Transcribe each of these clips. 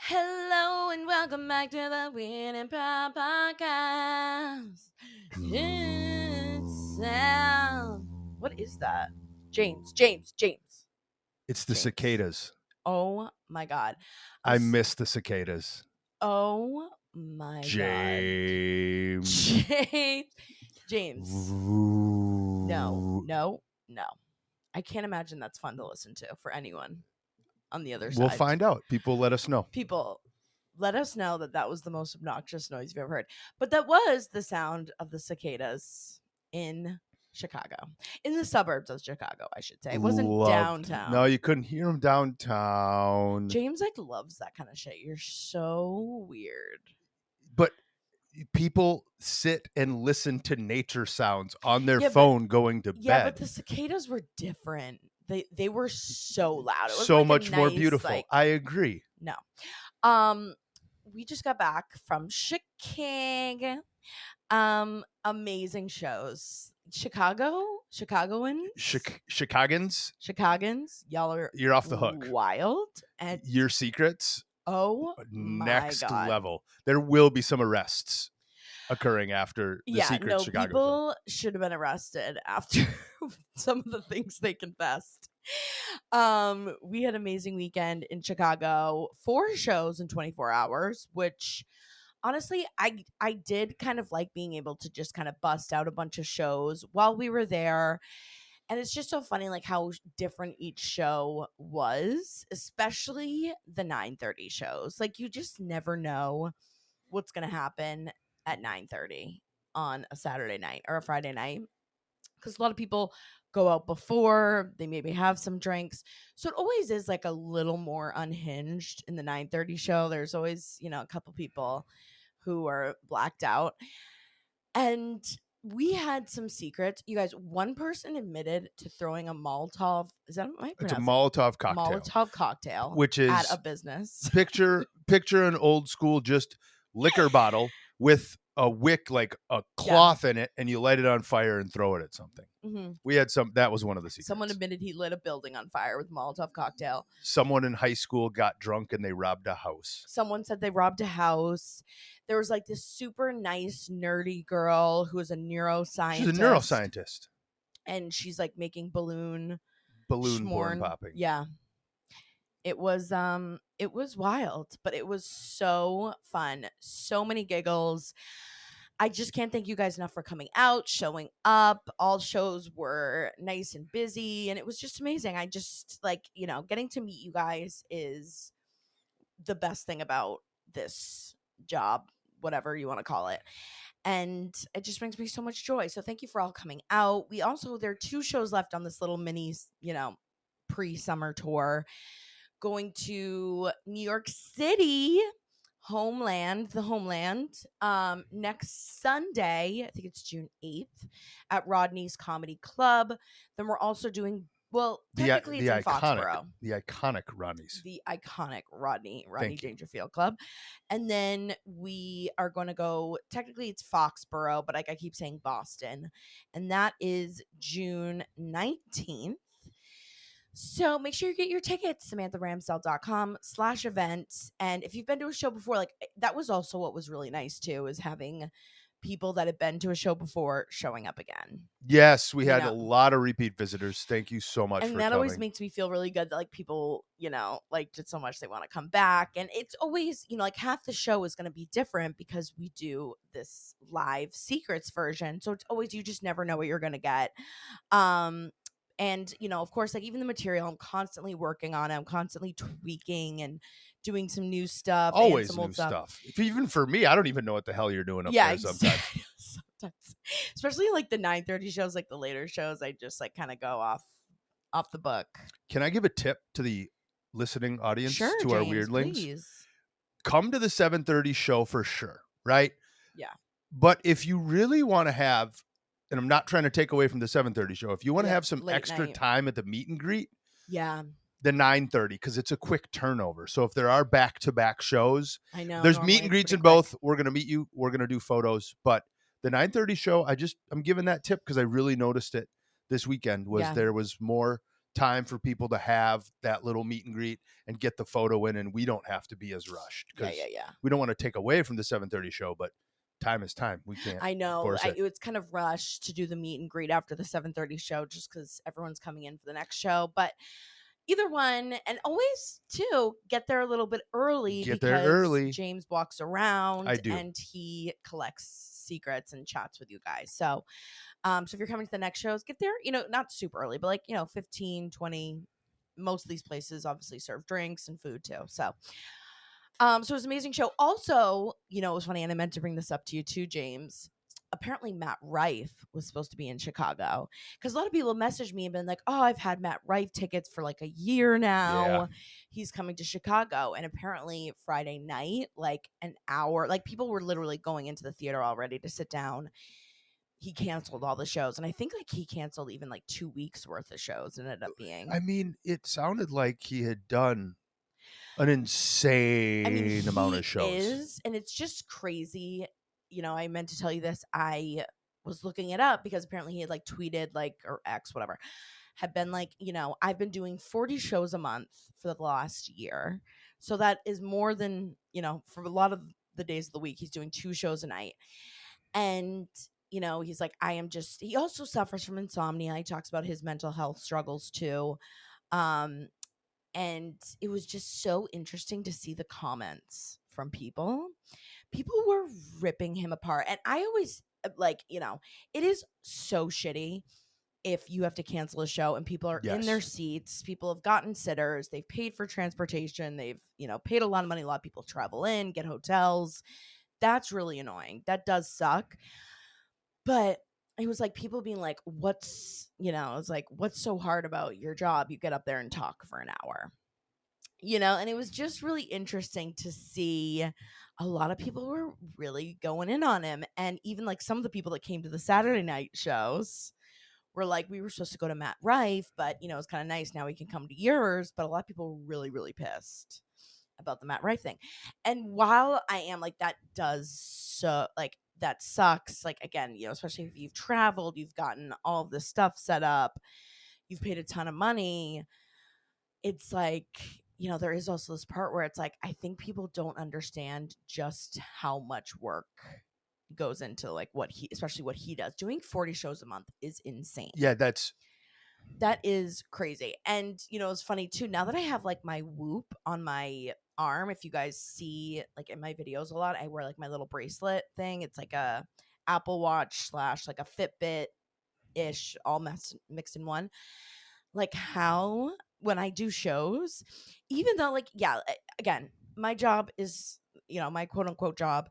Hello and welcome back to the Weird and Proud Podcast. It's sound. What is that? James. It's the James. cicadas. Oh my god. I miss the cicadas. Oh my James. god. James. No. I can't imagine that's fun to listen to for anyone on the other side. We'll find out. People let us know. People, let us know that was the most obnoxious noise you've ever heard. But that was the sound of the cicadas in Chicago, in the suburbs of Chicago, I should say. It wasn't downtown. No, you couldn't hear them downtown. James loves that kind of shit. You're so weird. But people sit and listen to nature sounds on their phone going to bed. Yeah, but the cicadas were different. They were so loud. It was so like much more nice, beautiful. I agree. No. We just got back from Chicago. Amazing shows. Chicagoans, Chicagans. You're off the hook. Wild and your secrets. Next level. There will be some arrests occurring after the secret Chicago. People should have been arrested after some of the things they confessed. We had an amazing weekend in Chicago, 4 shows in 24 hours, which honestly, I did kind of like being able to just kind of bust out a bunch of shows while we were there. And it's just so funny, like how different each show was, especially the 9:30 shows. Like you just never know what's going to happen at 9:30 on a Saturday night or a Friday night, because a lot of people go out before, they maybe have some drinks, so it always is like a little more unhinged in the 9:30 show. There's always, a couple people who are blacked out, and we had some secrets, you guys. One person admitted to throwing a Molotov. Is that what I It's a pronounce it? Molotov cocktail. Molotov cocktail, which is at a business. picture an old school just liquor bottle with a wick, like a cloth in it, and you light it on fire and throw it at something. Mm-hmm. We had that was one of the secrets. Someone admitted he lit a building on fire with Molotov cocktail. Someone in high school got drunk and they robbed a house. Someone said they robbed a house. There was like this super nice nerdy girl who was a neuroscientist. She's a neuroscientist. And she's like making balloon porn popping. Yeah. It was wild, but it was so fun. So many giggles. I just can't thank you guys enough for coming out, showing up. All shows were nice and busy, and it was just amazing. I just getting to meet you guys is the best thing about this job, whatever you want to call it. And it just brings me so much joy. So thank you for all coming out. There are 2 shows left on this little mini, pre-summer tour. Going to New York City, the homeland, next Sunday. I think it's June 8th at Rodney's Comedy Club. Then we're also doing, technically it's in Foxborough. The iconic Rodney's. The iconic Rodney Dangerfield Club. And then we are going to go, technically it's Foxborough, but I keep saying Boston. And that is June 19th. So make sure you get your tickets, SamanthaRamsdell.com/events. And if you've been to a show before, that was also what was really nice too, is having people that have been to a show before showing up again. Yes, we had a lot of repeat visitors. Thank you so much for coming. And that always makes me feel really good that people, liked it so much they want to come back. And it's always, half the show is going to be different because we do this live secrets version. So it's always, you just never know what you're going to get. And, of course, even the material, I'm constantly working on it. I'm constantly tweaking and doing some new stuff. Always and some new old stuff. Even for me, I don't even know what the hell you're doing up there sometimes. Sometimes. Especially the 9:30 shows, the later shows, I just kind of go off the book. Can I give a tip to the listening audience, sure, to James, our weirdlings? Please. Come to the 7:30 show for sure, right? Yeah. But if you really want to have, and I'm not trying to take away from the 7:30 show, if you want to have some extra time at the meet and greet, the 9:30, because it's a quick turnover. So if there are back-to-back shows, I know there's meet and greets in both. We're going to meet you. We're going to do photos. But the 9:30 show, I'm giving that tip because I really noticed it this weekend, there was more time for people to have that little meet and greet and get the photo in, and we don't have to be as rushed because we don't want to take away from the 7:30 show, but time is time. We can't. I know. Force it. It's kind of rushed to do the meet and greet after the 7:30 show just because everyone's coming in for the next show. But either one, and always too, get there a little bit early because James walks around and he collects secrets and chats with you guys. So if you're coming to the next shows, get there, not super early, but 15, 20. Most of these places obviously serve drinks and food too. So so it was an amazing show. Also, it was funny, and I meant to bring this up to you too, James. Apparently Matt Rife was supposed to be in Chicago because a lot of people messaged me and been like, oh, I've had Matt Rife tickets for like a year now. Yeah. He's coming to Chicago. And apparently Friday night, like an hour, like people were literally going into the theater already to sit down. He canceled all the shows. And I think like he canceled even like 2 weeks worth of shows. It ended up being. I mean, it sounded like he had done an insane amount of shows. And it's just crazy. I meant to tell you this. I was looking it up because apparently he had like tweeted or X, whatever, had been like, I've been doing 40 shows a month for the last year. So that is more than, for a lot of the days of the week, he's doing 2 shows a night. And, he's like, he also suffers from insomnia. He talks about his mental health struggles too. And it was just so interesting to see the comments from people. People were ripping him apart. And I always it is so shitty if you have to cancel a show and people are in their seats. People have gotten sitters. They've paid for transportation. They've, paid a lot of money. A lot of people travel in, get hotels. That's really annoying. That does suck. But it was like people being like, what's so hard about your job? You get up there and talk for an hour. And it was just really interesting to see a lot of people were really going in on him. And even like some of the people that came to the Saturday night shows were like, we were supposed to go to Matt Rife, but it's kind of nice. Now we can come to yours. But a lot of people were really, really pissed about the Matt Rife thing. And while I am like, that sucks. Like, again, especially if you've traveled, you've gotten all of this stuff set up, you've paid a ton of money. It's like, there is also this part where it's like, I think people don't understand just how much work goes into like especially what he does. Doing 40 shows a month is insane. Yeah, that is crazy. And it's funny too, now that I have like my Whoop on my arm, if you guys see like in my videos a lot, I wear like my little bracelet thing. It's like a Apple Watch / like a Fitbit ish, all mixed in one. Like how when I do shows, even though like, yeah, again, my job is, my quote unquote job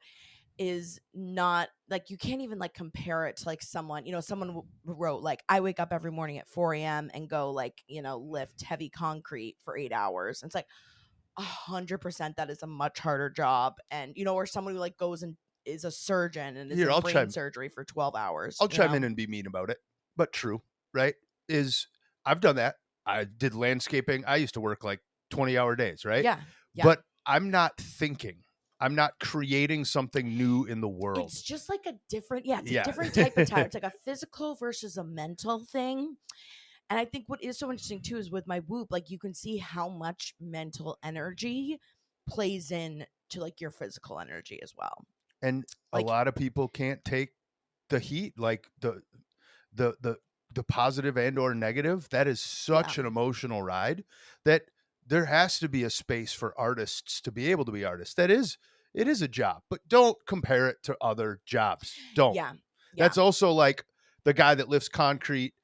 is not like, you can't even like compare it to like someone, someone wrote like, I wake up every morning at 4 a.m. and go like, lift heavy concrete for 8 hours. And it's like 100% that is a much harder job. And, or someone who like goes and is a surgeon and is in brain surgery for 12 hours. I'll chime in and be mean about it, but true, right? I've done that. I did landscaping. I used to work like 20-hour days, right? Yeah. But I'm not thinking. I'm not creating something new in the world. It's just like a different, a different type of time. It's like a physical versus a mental thing. And I think what is so interesting too is with my Whoop, like you can see how much mental energy plays in to like your physical energy as well. And like, a lot of people can't take the heat, like the positive and or negative. That is such an emotional ride that there has to be a space for artists to be able to be artists. It is a job, but don't compare it to other jobs. Don't. Yeah. That's also like the guy that lifts concrete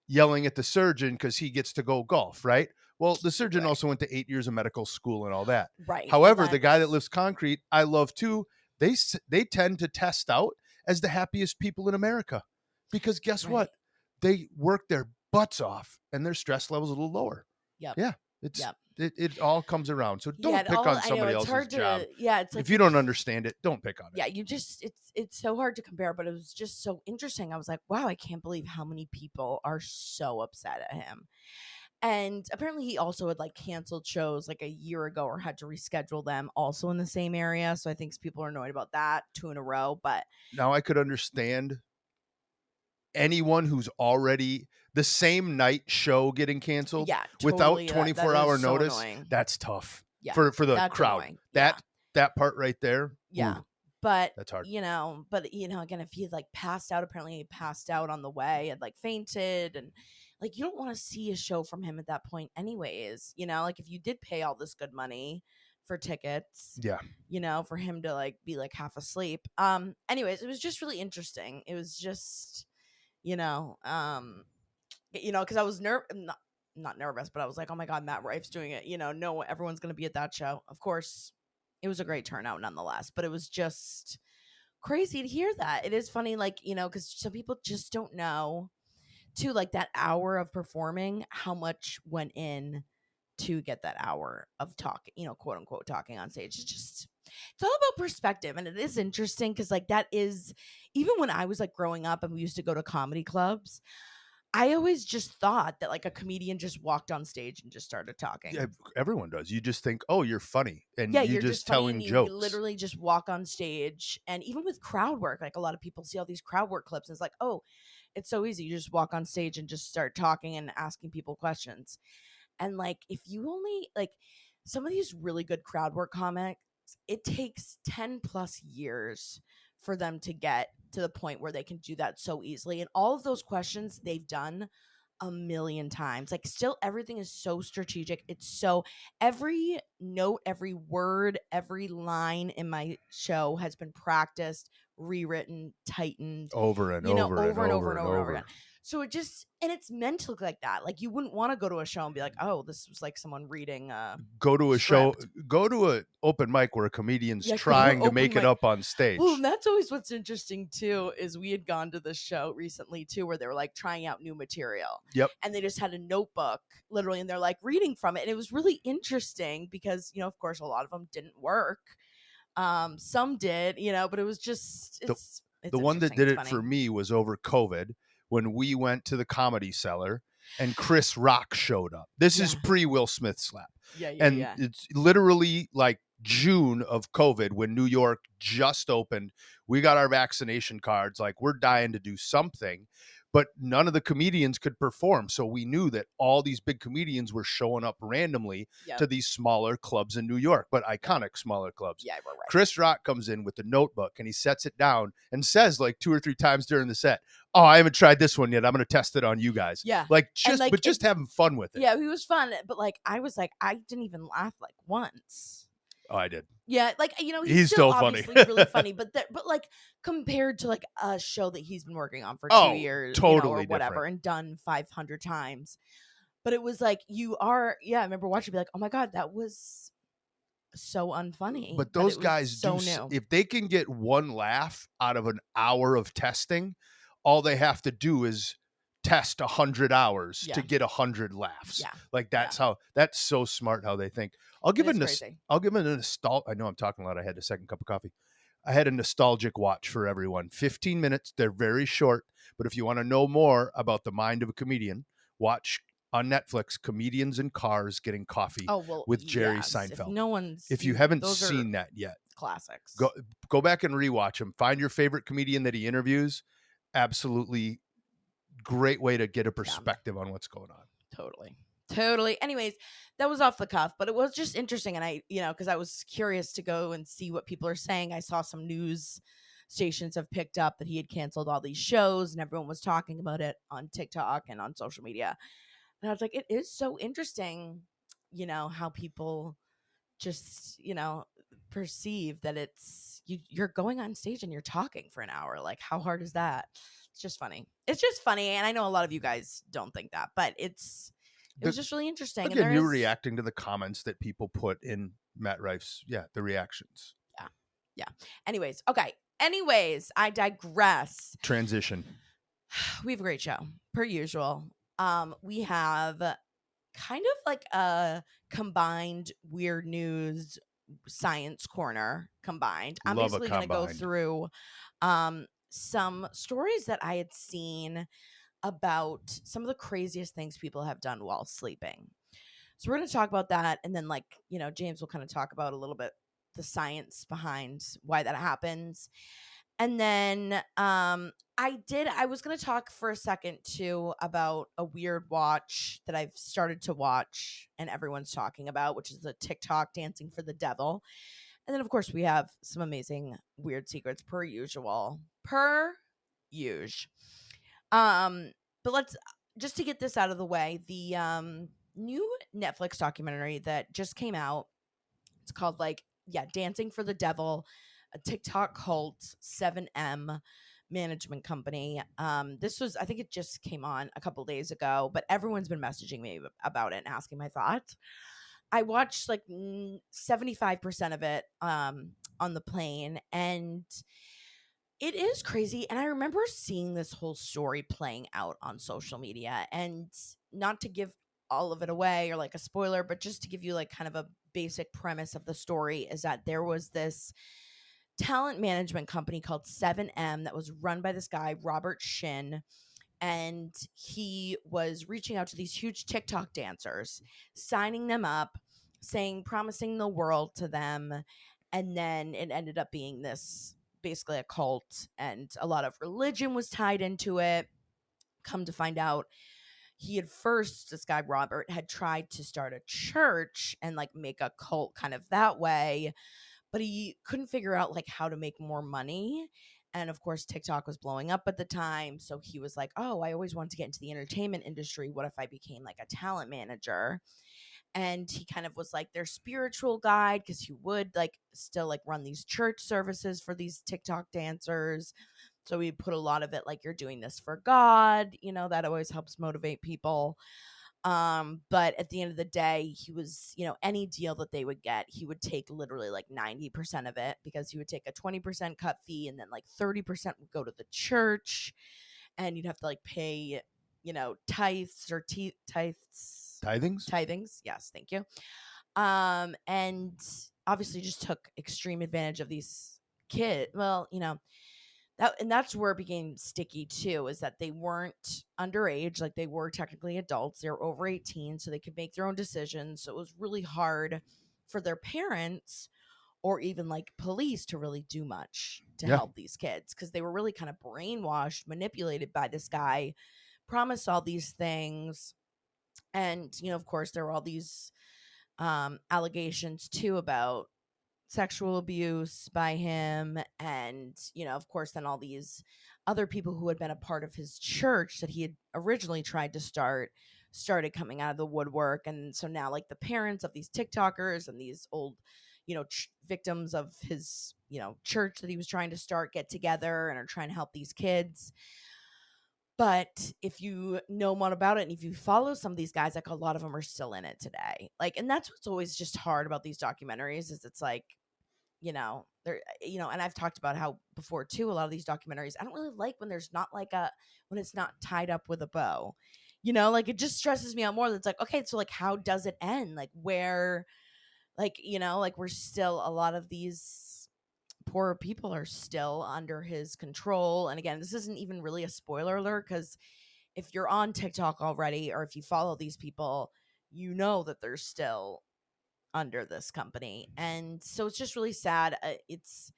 yelling at the surgeon because he gets to go golf, right? Well, the surgeon also went to 8 years of medical school and all that. Right. However, the guy that lifts concrete, I love too. They tend to test out as the happiest people in America because guess what? They work their butts off and their stress level's a little lower. Yep. Yeah. It all comes around. So don't pick on somebody else's job. It's like, if you don't understand it, don't pick on it. Yeah, it's so hard to compare, but it was just so interesting. I was like, wow, I can't believe how many people are so upset at him. And apparently he also had like canceled shows like a year ago or had to reschedule them also in the same area. So I think people are annoyed about that 2 in a row. But now I could understand anyone who's already the same night show getting canceled totally, without 24-hour so notice, annoying. that's tough for the that's crowd. Annoying. That part right there. Yeah. Ooh, but that's hard. Again, if he had like passed out, apparently he passed out on the way and like fainted, and like you don't want to see a show from him at that point anyways, like if you did pay all this good money for tickets, for him to like be like half asleep. Anyways, it was just really interesting. It was just, because I was not nervous, but I was like, oh my God, Matt Rife's doing it. No, everyone's going to be at that show. Of course, it was a great turnout nonetheless, but it was just crazy to hear that. It is funny, like, because some people just don't know, too, like that hour of performing, how much went in to get that hour of talking, quote unquote, talking on stage. It's all about perspective. And it is interesting because, like, that is, even when I was like growing up and we used to go to comedy clubs, I always just thought that like a comedian just walked on stage and just started talking. Yeah, everyone does. You just think, oh, you're funny, and you're just funny telling and you jokes. literally just walk on stage. And even with crowd work, like a lot of people see all these crowd work clips and it's like, oh, it's so easy. You just walk on stage and just start talking and asking people questions. And like, if you only like some of these really good crowd work comics, it takes 10 plus years for them to get to the point where they can do that so easily. And all of those questions they've done a million times. Like, still everything is so strategic. It's so, every note, every word, every line in my show has been practiced, rewritten, tightened over and over again. So it just, and it's meant to look like that. Like, you wouldn't want to go to a show and be like, oh, this was like someone reading go to a script. show, go to an open mic where a comedian's trying to make it up on stage. Well, that's always what's interesting too, is we had gone to this show recently too where they were like trying out new material. Yep. And they just had a notebook literally and they're like reading from it. And it was really interesting because, of course, a lot of them didn't work. Some did, but it was just, it's the one that did it for me was over COVID when we went to the Comedy Cellar and Chris Rock showed up. This is pre Will Smith slap. It's literally like June of COVID when New York just opened. We got our vaccination cards. Like, we're dying to do something, but none of the comedians could perform. So we knew that all these big comedians were showing up randomly to these smaller clubs in New York, but iconic smaller clubs. Yeah, we're right. Chris Rock comes in with the notebook and he sets it down and says like 2 or 3 times during the set, oh, I haven't tried this one yet. I'm going to test it on you guys. Yeah. But just having fun with it. Yeah, he was fun. But like, I was like, I didn't even laugh like once. Oh, I did. Yeah, like, he's still funny. Obviously really funny, but like compared to like a show that he's been working on for 2 years, totally or whatever, different. and done 500 times. But it was like, I remember watching, be like, oh my God, that was so unfunny. But those guys do, if they can get one laugh out of an hour of testing, all they have to do is test 100 hours to get 100 laughs. Yeah. Like, that's so smart how they think. I'll give it a nostalgic. I know I'm talking a lot. I had a second cup of coffee. I had a nostalgic watch for everyone. 15 minutes. They're very short, but if you want to know more about the mind of a comedian, watch on Netflix, Comedians in Cars Getting Coffee with Jerry Seinfeld. If you haven't seen that yet, classics. Go back and rewatch them. Find your favorite comedian that he interviews. Absolutely great way to get a perspective on what's going on. Totally. Anyways, that was off the cuff, but it was just interesting. And I, because I was curious to go and see what people are saying. I saw some news stations have picked up that he had canceled all these shows and everyone was talking about it on TikTok and on social media. And I was like, it is so interesting, how people just, perceive that you're going on stage and you're talking for an hour. Like, how hard is that? It's just funny. And I know a lot of you guys don't think that, but it was just really interesting. Again, and you're reacting to the comments that people put in Matt Rife's, the reactions. Yeah. Anyways, I digress. Transition. We have a great show, per usual. We have kind of like a combined weird news science corner combined. I'm basically going to go through some stories that I had seen about some of the craziest things people have done while sleeping. So we're going to talk about that. And then, like, James will kind of talk about a little bit the science behind why that happens. And then I was going to talk for a second too about a weird watch that I've started to watch and everyone's talking about, which is the TikTok Dancing for the Devil. And then of course we have some amazing weird secrets per usual. Per usual. But let's just to get this out of the way, the new Netflix documentary that just came out, it's called Dancing for the Devil, a TikTok cult, 7M management company. This was, I think it just came on a couple days ago, but everyone's been messaging me about it and asking my thoughts. I watched 75% of it on the plane, and it is crazy. And I remember seeing this whole story playing out on social media, and not to give all of it away or like a spoiler, but just to give you like kind of a basic premise of the story is that there was this talent management company called 7M that was run by this guy, Robert Shin. And he was reaching out to these huge TikTok dancers, signing them up, promising the world to them. And then it ended up being this basically a cult, and a lot of religion was tied into it. Come to find out, this guy Robert had tried to start a church and like make a cult kind of that way, but he couldn't figure out like how to make more money. And of course, TikTok was blowing up at the time. So he was like, oh, I always wanted to get into the entertainment industry. What if I became like a talent manager? And he kind of was like their spiritual guide, because he would like still like run these church services for these TikTok dancers. So we put a lot of it like, you're doing this for God, that always helps motivate people. But at the end of the day, he was, any deal that they would get, he would take literally like 90% of it, because he would take a 20% cut fee, and then like 30% would go to the church, and you'd have to like pay, tithes or tithes. Tithings? Tithings. Yes, thank you. And obviously just took extreme advantage of these kids. Well, that's where it became sticky too, is that they weren't underage, like they were technically adults. They were over 18, so they could make their own decisions. So it was really hard for their parents or even like police to really do much to help these kids, because they were really kind of brainwashed, manipulated by this guy, promised all these things. And of course there were all these allegations too about sexual abuse by him. And of course then all these other people who had been a part of his church that he had originally tried to started coming out of the woodwork. And so now like the parents of these TikTokers and these old victims of his church that he was trying to start get together and are trying to help these kids. But if you know more about it, and if you follow some of these guys, like a lot of them are still in it today. Like, and that's what's always just hard about these documentaries, is it's like, they're, and I've talked about how before too, a lot of these documentaries, I don't really like when there's not like when it's not tied up with a bow, like it just stresses me out more. That's like, okay, so like, how does it end? Like where, like, like we're still, a lot of these poor people are still under his control. And again, this isn't even really a spoiler alert, because if you're on TikTok already, or if you follow these people, that they're still under this company. And so it's just really sad. It's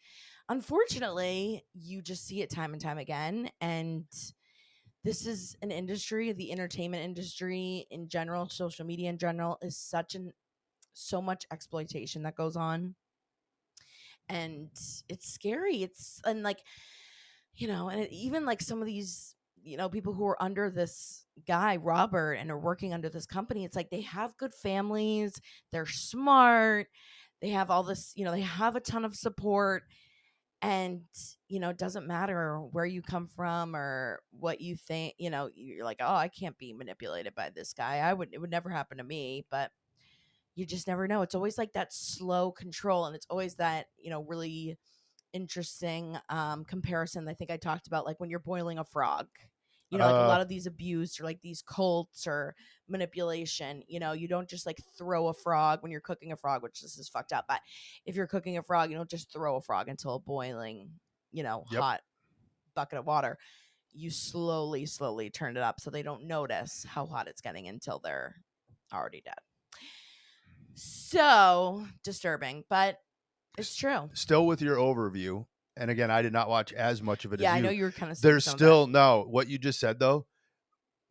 unfortunately, you just see it time and time again. And this is an industry, the entertainment industry in general, social media in general, is so much exploitation that goes on. And it's scary. And like, and even like some of these, people who are under this guy, Robert, and are working under this company, it's like they have good families, they're smart, they have all this, they have a ton of support. And, it doesn't matter where you come from or what you think, you're like, oh, I can't be manipulated by this guy. It would never happen to me. But you just never know. It's always like that slow control. And it's always that, really interesting comparison I think I talked about, like when you're boiling a frog, like a lot of these abuse or like these cults or manipulation, you don't just like throw a frog when you're cooking a frog, which this is fucked up. But if you're cooking a frog, you don't just throw a frog into a boiling, hot bucket of water. You slowly turn it up so they don't notice how hot it's getting until they're already dead. So disturbing, but it's true. Still with your overview, and again, I did not watch as much of it as Yeah, I you. know you were kind of There's still no, what you just said though,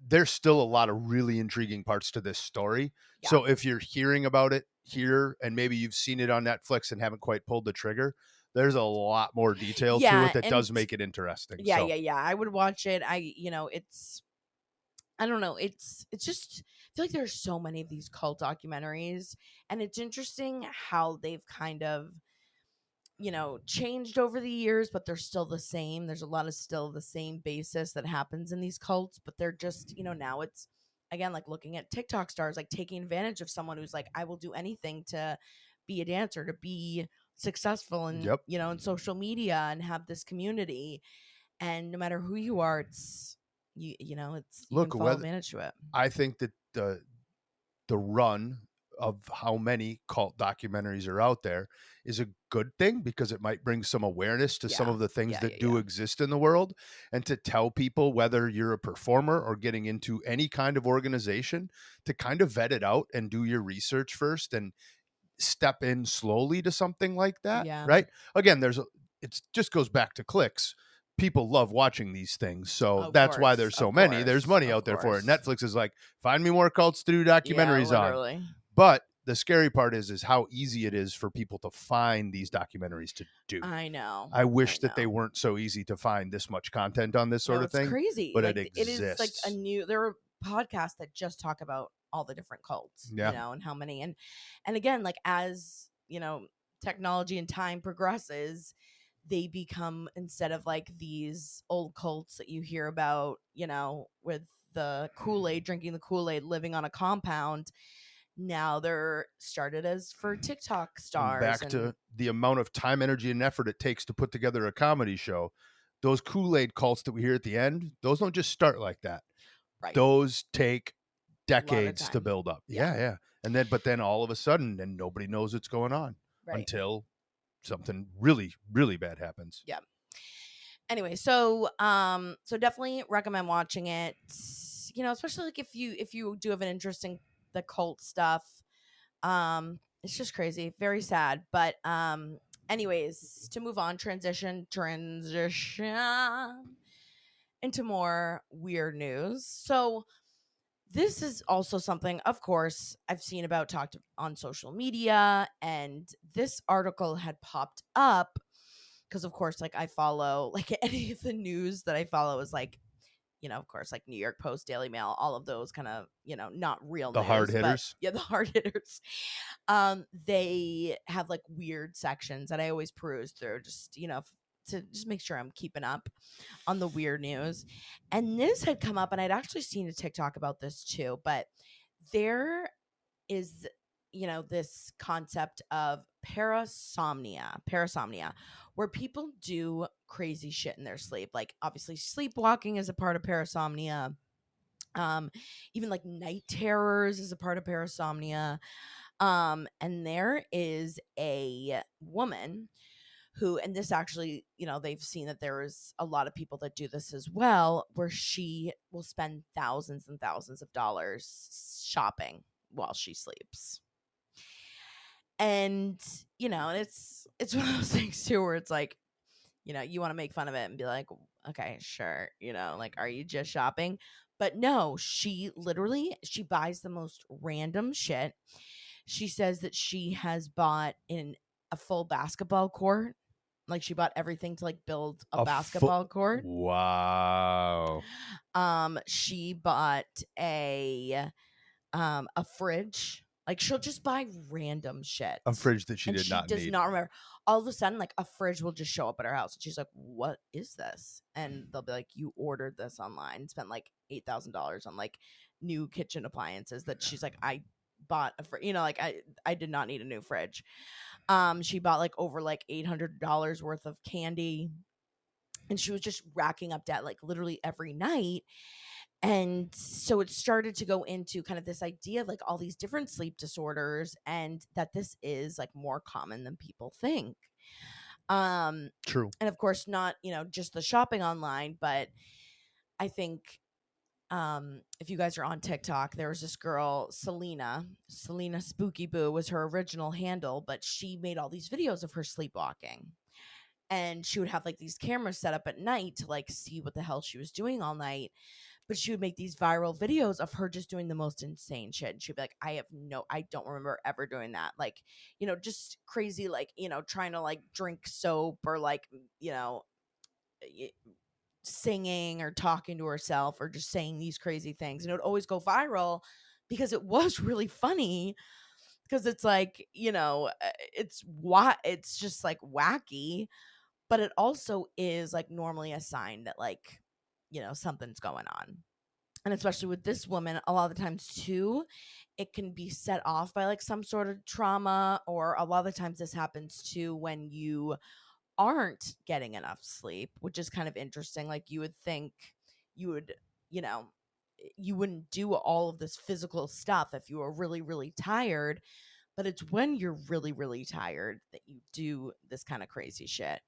there's still a lot of really intriguing parts to this story. Yeah. So if you're hearing about it here and maybe you've seen it on Netflix and haven't quite pulled the trigger, there's a lot more detail to it that does make it interesting. Yeah, yeah. I would watch it. It's I don't know. It's just I feel like there's so many of these cult documentaries, and it's interesting how they've kind of changed over the years, but they're still the same. There's a lot of still the same basis that happens in these cults, but they're just, now it's again like looking at TikTok stars, like taking advantage of someone who's like, I will do anything to be a dancer, to be successful in, in social media and have this community. And no matter who you are, it's you can follow advantage to it. I think that the run of how many cult documentaries are out there is a good thing because it might bring some awareness to some of the things that do exist in the world, and to tell people, whether you're a performer or getting into any kind of organization, to kind of vet it out and do your research first and step in slowly to something like that. Right. Again, it just goes back to clicks. People love watching these things. So that's why there's so many. There's money out there for it. Netflix is like, find me more cults to do documentaries on. But the scary part is how easy it is for people to find these documentaries to do. I know. I wish that they weren't so easy to find this much content on this sort of thing. It's crazy. But like, it exists. It is like there are podcasts that just talk about all the different cults, and how many. And again, like as, technology and time progresses, they become, instead of like these old cults that you hear about, with the Kool-Aid, drinking the Kool-Aid, living on a compound, now they're started as for TikTok stars. Back to the amount of time, energy, and effort it takes to put together a comedy show. Those Kool-Aid cults that we hear at the end, those don't just start like that. Right. Those take decades to build up. Yeah. And then all of a sudden, and nobody knows what's going on until something really, really bad happens. Yeah. Anyway, so definitely recommend watching it. Especially like if you do have an interest in the cult stuff. It's just crazy, very sad. But anyways, to move on, transition into more weird news. So this is also something, of course, I've seen about, talked on social media, and this article had popped up because, of course, like I follow, like any of the news that I follow is like, of course, like New York Post, Daily Mail, all of those kind of, not real the news, hard hitters. But, the hard hitters. They have like weird sections that I always peruse through, just, to just make sure I'm keeping up on the weird news. And this had come up, and I'd actually seen a TikTok about this too, but there is, this concept of parasomnia, where people do crazy shit in their sleep. Like obviously sleepwalking is a part of parasomnia. Even like night terrors is a part of parasomnia. And there is a woman who, and this actually, they've seen that there is a lot of people that do this as well, where she will spend thousands and thousands of dollars shopping while she sleeps. And, it's one of those things too, where it's like, you want to make fun of it and be like, okay, sure. Like, are you just shopping? But no, she buys the most random shit. She says that she has bought in a full basketball court. Like she bought everything to like build a basketball court. Wow. She bought a fridge. Like she'll just buy random shit. A fridge that she did not need. She does not remember. All of a sudden, like a fridge will just show up at her house, and she's like, "What is this?" And they'll be like, "You ordered this online, spent like $8,000 on like new kitchen appliances." That she's like, "I bought a fridge." Like I did not need a new fridge. She bought like over like $800 worth of candy, and she was just racking up debt like literally every night. And so it started to go into kind of this idea of like all these different sleep disorders, and that this is like more common than people think. True. And of course not, just the shopping online, but I think if you guys are on TikTok, there was this girl, Selena Spooky Boo was her original handle, but she made all these videos of her sleepwalking. and she would have like these cameras set up at night to like see what the hell she was doing all night. But she would make these viral videos of her just doing the most insane shit. And she'd be like, I don't remember ever doing that. Like, just crazy, like, trying to like drink soap or like, singing or talking to herself or just saying these crazy things. And it would always go viral because it was really funny. Because it's like, it's just like wacky, but it also is like normally a sign that like, something's going on. And especially with this woman, a lot of the times too, it can be set off by like some sort of trauma, or a lot of the times this happens too when you aren't getting enough sleep, which is kind of interesting. Like you would think you would, you know, you wouldn't do all of this physical stuff if you were really, really tired, but it's when you're really, really tired that you do this kind of crazy shit.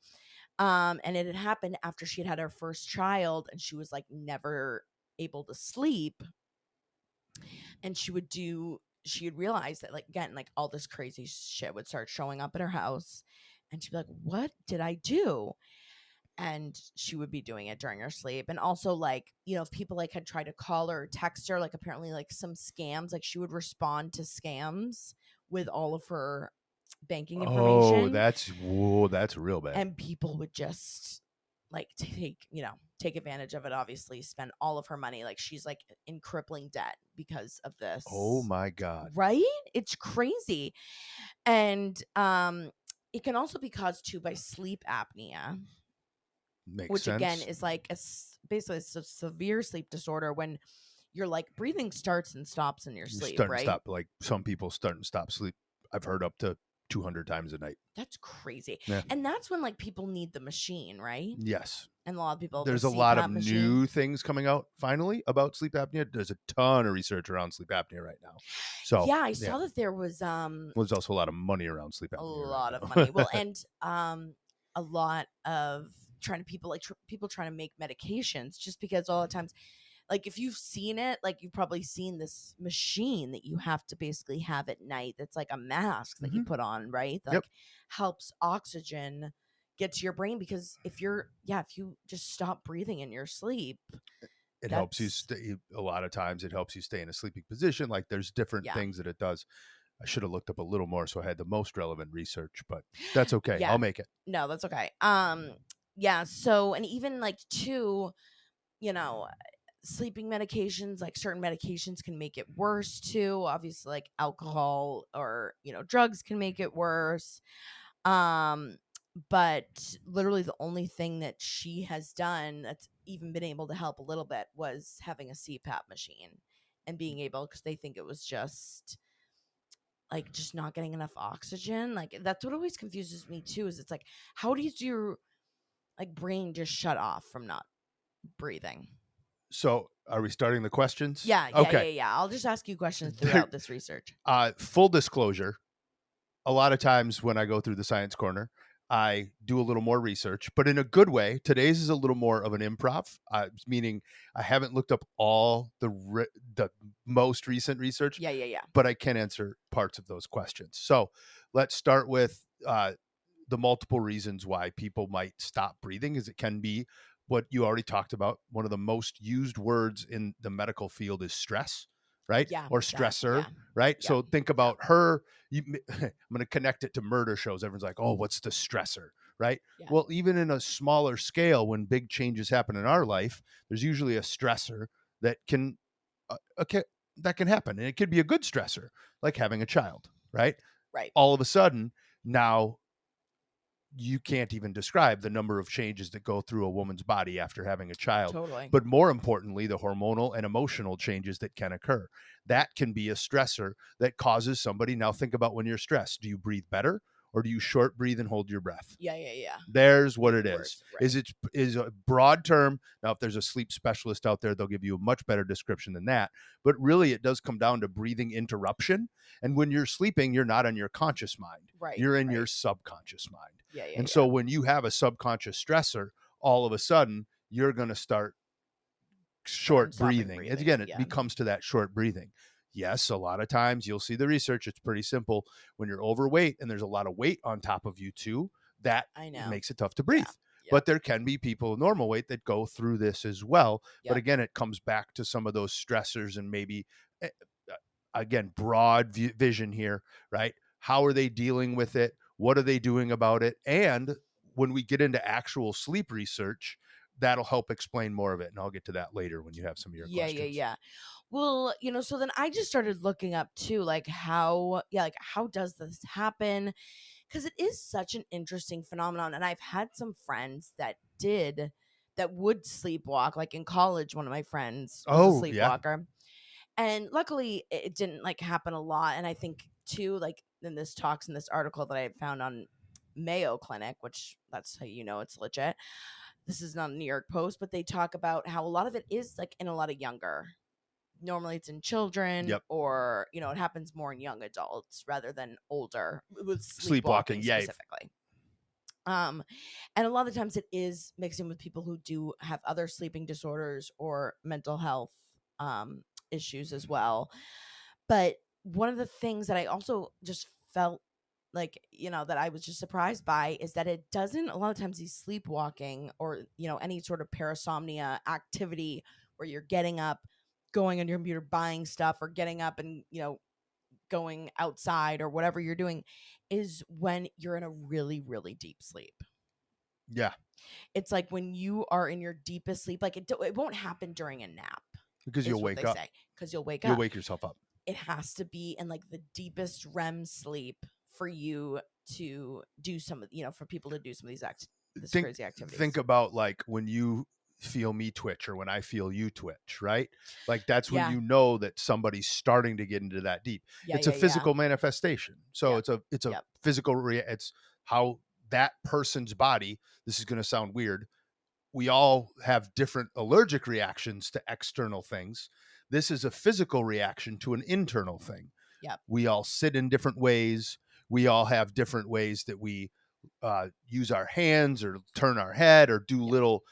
And it had happened after she had her first child and she was like never able to sleep. And she'd realize that like again, like all this crazy shit would start showing up at her house. And she'd be like, what did I do? And she would be doing it during her sleep. And also like, if people like had tried to call her or text her, like apparently like some scams, like she would respond to scams with all of her banking Oh, information. that's real bad. And people would just like take advantage of it, obviously spend all of her money. Like she's like in crippling debt because of this. Oh my God. Right? It's crazy. And it can also be caused too by sleep apnea. Makes sense. Again is like basically it's a severe sleep disorder when your like breathing starts and stops in your sleep, Start and right? stop, like some people start and stop sleep. I've heard up to 200 times a night. That's crazy. Yeah. And that's when like people need the machine, right? Yes. And a lot of people, there's a lot of new things coming out finally about sleep apnea. There's a ton of research around sleep apnea right now. So yeah, I saw that there was there's also a lot of money around sleep apnea. A lot of money. Well, and a lot of people trying to make medications, just because all the times, like if you've seen it, like you've probably seen this machine that you have to basically have at night that's like a mask that you put on, right? That, like helps oxygen get to your brain, because if you just stop breathing in your sleep, it helps you stay. A lot of times it helps you stay in a sleeping position. Like there's different things that it does. I should have looked up a little more so I had the most relevant research, but that's okay. Yeah. I'll make it. No, that's okay. Yeah, so, and even like too, sleeping medications, like certain medications can make it worse too. Obviously, like alcohol or, drugs can make it worse. But literally the only thing that she has done that's even been able to help a little bit was having a CPAP machine and being able, because they think it was just like just not getting enough oxygen. Like that's what always confuses me too, is it's like, how does your like brain just shut off from not breathing? So are we starting the questions? Yeah. Okay. I'll just ask you questions throughout this research. Full disclosure, a lot of times when I go through the science corner, I do a little more research, but in a good way. Today's is a little more of an improv, meaning I haven't looked up all the most recent research. Yeah. But I can answer parts of those questions. So let's start with the multiple reasons why people might stop breathing, is it can be what you already talked about. One of the most used words in the medical field is stress, right? Yeah. Or stressor, right? Yeah. So think about her. I'm going to connect it to murder shows. Everyone's like, oh, what's the stressor, right? Yeah. Well, even in a smaller scale, when big changes happen in our life, there's usually a stressor that can happen. And it could be a good stressor, like having a child, right? Right. All of a sudden, now you can't even describe the number of changes that go through a woman's body after having a child. Totally. But more importantly, the hormonal and emotional changes that can occur. That can be a stressor that causes somebody. Now think about when you're stressed. Do you breathe better, or do you short breathe and hold your breath? Yeah. There's what it is. Worse, right. Is a broad term. Now, if there's a sleep specialist out there, they'll give you a much better description than that. But really, it does come down to breathing interruption. And when you're sleeping, you're not in your conscious mind. Right. You're in your subconscious mind. Yeah. So when you have a subconscious stressor, all of a sudden, you're going to start short breathing. And again, it becomes to that short breathing. Yes, a lot of times you'll see the research. It's pretty simple. When you're overweight and there's a lot of weight on top of you too, that makes it tough to breathe. Yeah. But there can be people normal weight that go through this as well. But again, it comes back to some of those stressors and maybe, again, broad vision here, right? How are they dealing with it? What are they doing about it? And when we get into actual sleep research, that'll help explain more of it. And I'll get to that later when you have some of your questions. Yeah. Well, so then I just started looking up too, like how does this happen? Because it is such an interesting phenomenon. And I've had some friends that would sleepwalk. Like in college, one of my friends was a sleepwalker. And luckily it didn't like happen a lot. And I think too, like in this talks in this article that I found on Mayo Clinic, which that's how it's legit. This is not a New York Post, but they talk about how a lot of it is like in a lot of younger. Normally it's in children or, it happens more in young adults rather than older with sleepwalking specifically. And a lot of the times it is mixing with people who do have other sleeping disorders or mental health issues as well. But one of the things that I also just felt like, that I was just surprised by is that it doesn't, a lot of times these sleepwalking or, any sort of parasomnia activity where you're getting up, going on your computer, buying stuff, or getting up and, going outside or whatever you're doing is when you're in a really, really deep sleep. Yeah. It's like when you are in your deepest sleep, like it won't happen during a nap. Because you'll wake up. Because you'll wake up. You'll wake yourself up. It has to be in like the deepest REM sleep for you to do some of, for people to do some of these crazy activities. Think about like when you feel me twitch or when I feel you twitch, right? Like that's when you know that somebody's starting to get into that deep. It's a physical manifestation. So it's a physical it's how that person's body, this is going to sound weird. We all have different allergic reactions to external things. This is a physical reaction to an internal thing. We all sit in different ways. We all have different ways that we use our hands or turn our head or do little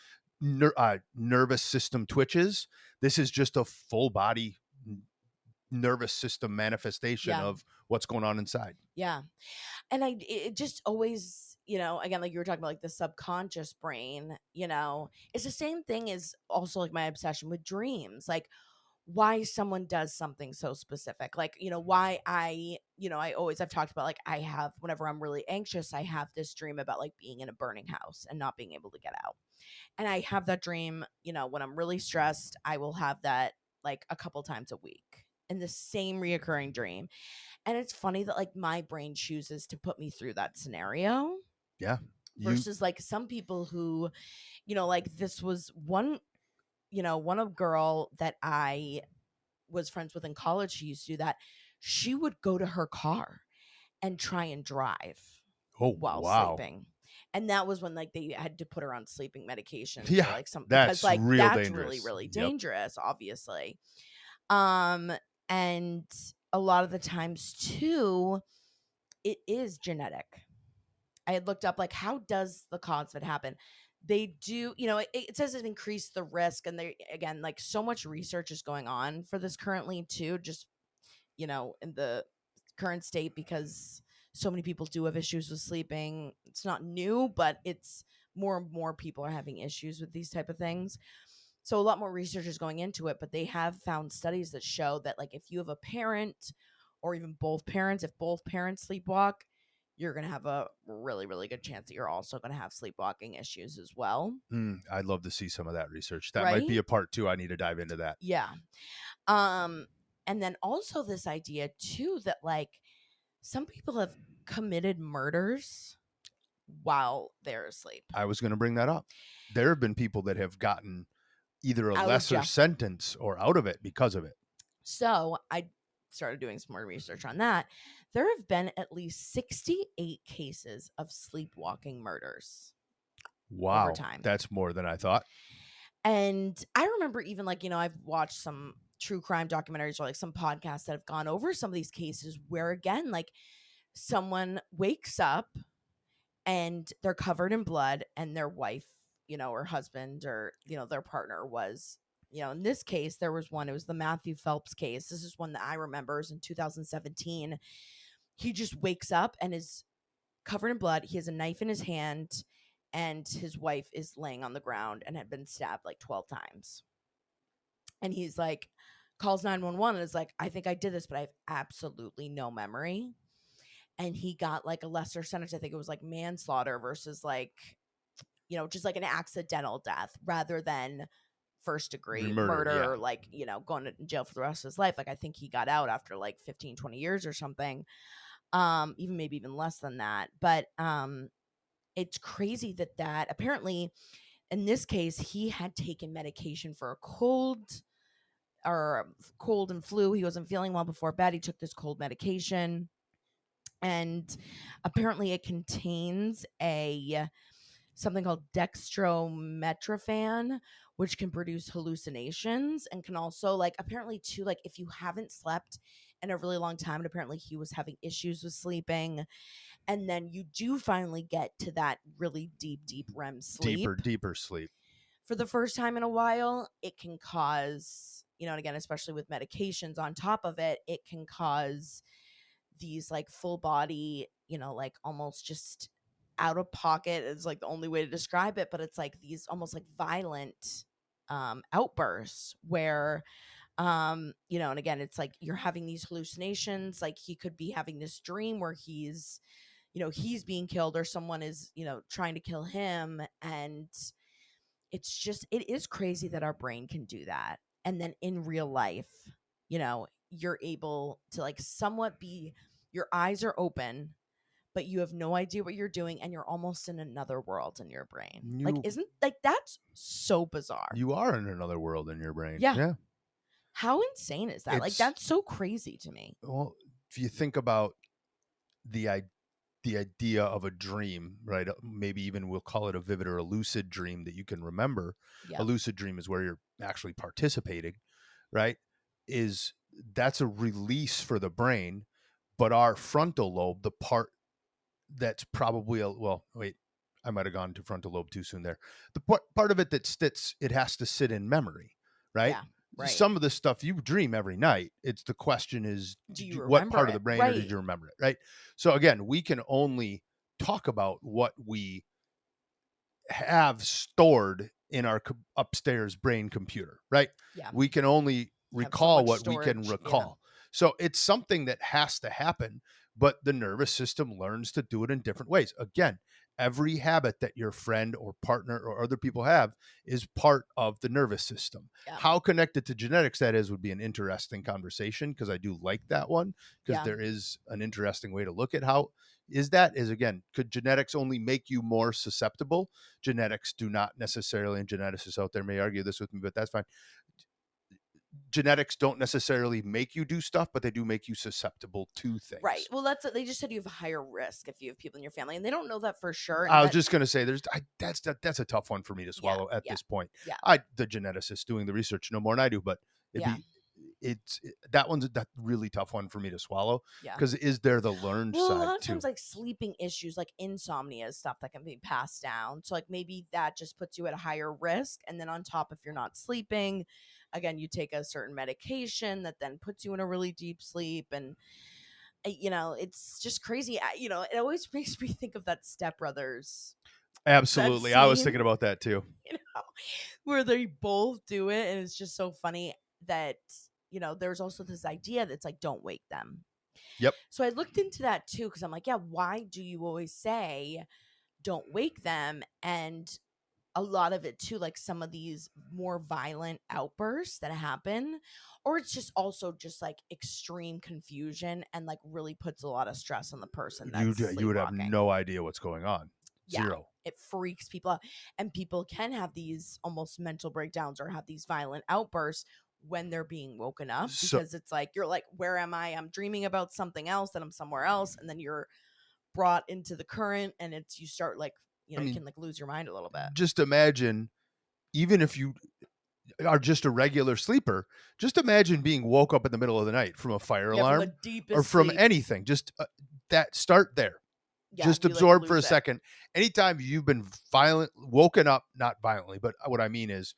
nervous system twitches. This is just a full body nervous system manifestation of what's going on inside. Yeah. And it just always, again, like you were talking about, like the subconscious brain, it's the same thing as also like my obsession with dreams. Like why someone does something so specific, like, why I've talked about, like, I have, whenever I'm really anxious, I have this dream about like being in a burning house and not being able to get out. And I have that dream, when I'm really stressed, I will have that like a couple times a week in the same reoccurring dream. And it's funny that like my brain chooses to put me through that scenario. Yeah. Versus like some people who, like this was one girl that I was friends with in college. She used to do that. She would go to her car and try and drive while sleeping. And that was when like they had to put her on sleeping medications or like something, because like that's really, really dangerous, obviously. And a lot of the times too, it is genetic. I had looked up like how does the cause of it happen? They do, it says it increased the risk, and they, again, like so much research is going on for this currently too, just in the current state, because so many people do have issues with sleeping. It's not new, but it's more and more people are having issues with these type of things. So a lot more research is going into it, but they have found studies that show that like if you have a parent or even both parents, if both parents sleepwalk, you're going to have a really, really good chance that you're also going to have sleepwalking issues as well. I'd love to see some of that research. That might be a part 2. I need to dive into that. Yeah. And then also this idea too, that like some people have committed murders while they're asleep. I was going to bring that up. There have been people that have gotten either a lesser sentence or out of it because of it. So I started doing some more research on that. There have been at least 68 cases of sleepwalking murders. Wow. Over time. That's more than I thought. And I remember even like, I've watched some true crime documentaries or like some podcasts that have gone over some of these cases where, again, like someone wakes up and they're covered in blood and their wife, or husband or, their partner was, in this case, there was one, it was the Matthew Phelps case. This is one that I remember is in 2017. He just wakes up and is covered in blood. He has a knife in his hand, and his wife is laying on the ground and had been stabbed like 12 times. And he's like, calls 911 and is like, I think I did this, but I have absolutely no memory. And he got like a lesser sentence. I think it was like manslaughter versus like, just like an accidental death rather than first degree murder, like, going to jail for the rest of his life. Like, I think he got out after like 15, 20 years or something. Maybe even less than that. But it's crazy that apparently in this case, he had taken medication for a cold and flu. He wasn't feeling well before bed. He took this cold medication, and apparently it contains something called dextromethorphan, which can produce hallucinations and can also, like, apparently too, like, if you haven't slept in a really long time, and apparently he was having issues with sleeping, and then you do finally get to that really deep REM sleep, deeper sleep for the first time in a while, it can cause, and again, especially with medications on top of it, it can cause these like full body, like almost just out of pocket is like the only way to describe it, but it's like these almost like violent outbursts where and again, it's like you're having these hallucinations. Like he could be having this dream where he's being killed, or someone is trying to kill him, and it is crazy that our brain can do that. And then in real life, you're able to like somewhat be, your eyes are open, but you have no idea what you're doing, and you're almost in another world in your brain. Isn't like that's so bizarre? You are in another world in your brain. Yeah. How insane is that? Like, that's so crazy to me. Well, if you think about the idea of a dream, right? Maybe even we'll call it a vivid or a lucid dream that you can remember. Yep. A lucid dream is where you're actually participating, right? That's a release for the brain, but our frontal lobe, the part that's probably I might have gone to frontal lobe too soon there. The part of it that sits, it has to sit in memory, right? Yeah. Right. Some of the stuff you dream every night, it's the question is, what part of the brain, or did you remember it, right? So again, we can only talk about what we have stored in our upstairs brain computer, right? Yeah. We can only recall what storage, we can recall. Yeah. So it's something that has to happen, but the nervous system learns to do it in different ways. Again, every habit that your friend or partner or other people have is part of the nervous system. Yeah. How connected to genetics that is would be an interesting conversation, because I do like that one, because there is an interesting way to look at how again, could genetics only make you more susceptible? Genetics do not necessarily, and geneticists out there may argue this with me, but that's fine. Genetics don't necessarily make you do stuff, but they do make you susceptible to things. Right. Well, they just said you have a higher risk if you have people in your family, and they don't know that for sure. I was just going to say, that's a tough one for me to swallow at this point. Yeah. The geneticist doing the research know more than I do, but that one's that really tough one for me to swallow. Yeah. Because is there the learned side too? A lot of times, like sleeping issues, like insomnia is stuff that can be passed down. So like maybe that just puts you at a higher risk. And then on top, if you're not sleeping, again, you take a certain medication that then puts you in a really deep sleep. And it's just crazy. It always makes me think of that Step Brothers. Absolutely. I was thinking about that too. Where they both do it, and it's just so funny that there's also this idea that's like, don't wake them. Yep. So I looked into that too, because I'm like, yeah, why do you always say don't wake them? And a lot of it too, like some of these more violent outbursts that happen, or it's just also just like extreme confusion and like really puts a lot of stress on the person that's you would have no idea what's going on. Zero. It freaks people out, and people can have these almost mental breakdowns or have these violent outbursts when they're being woken up, because it's like you're like, where am I? I'm dreaming about something else, and I'm somewhere else, and then you're brought into the current, and you start like you can like lose your mind a little bit. Just imagine, even if you are just a regular sleeper, just imagine being woke up in the middle of the night from a fire alarm or from sleep. Anything. Just that start there. Yeah, just absorb for a second. Anytime you've been woken up, not violently, but what I mean is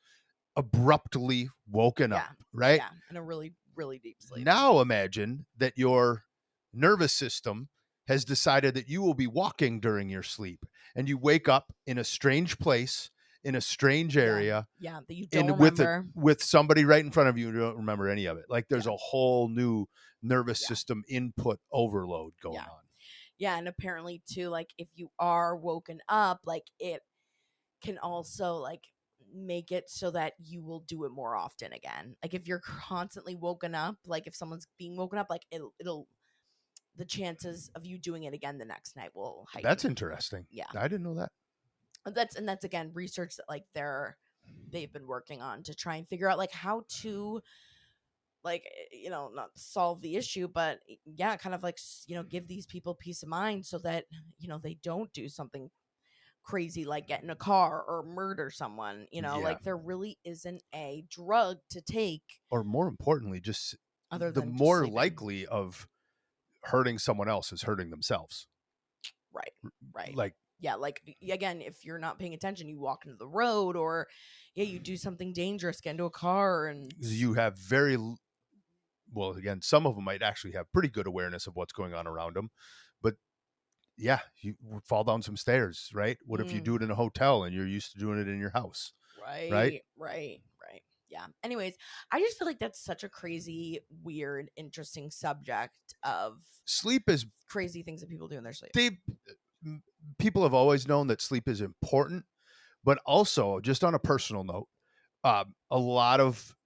abruptly woken up, right? Yeah, in a really, really deep sleep. Now imagine that your nervous system has decided that you will be walking during your sleep, and you wake up in a strange place, in a strange area, that you don't and remember. with somebody right in front of you, you don't remember any of it. Like there's a whole new nervous Yeah. system input overload going on. Yeah, and apparently too, like if you are woken up, like it can also like make it so that you will do it more often again. Like if you're constantly woken up, like if someone's being woken up, like it'll the chances of you doing it again the next night will heighten. That's interesting. Yeah. I didn't know that. That's again research that like they've been working on to try and figure out like how to like not solve the issue, but yeah, kind of like give these people peace of mind so that they don't do something crazy like get in a car or murder someone. Like there really isn't a drug to take, or more importantly, just other the than more likely of hurting someone else is hurting themselves. Right. Like, yeah, like again, if you're not paying attention, you walk into the road, or you do something dangerous, get into a car, and you have very well, again, some of them might actually have pretty good awareness of what's going on around them, but yeah, you fall down some stairs, right? What if you do it in a hotel and you're used to doing it in your house? Right. Yeah. Anyways, I just feel like that's such a crazy, weird, interesting subject of sleep is crazy things that people do in their sleep. People have always known that sleep is important, but also just on a personal note, a lot of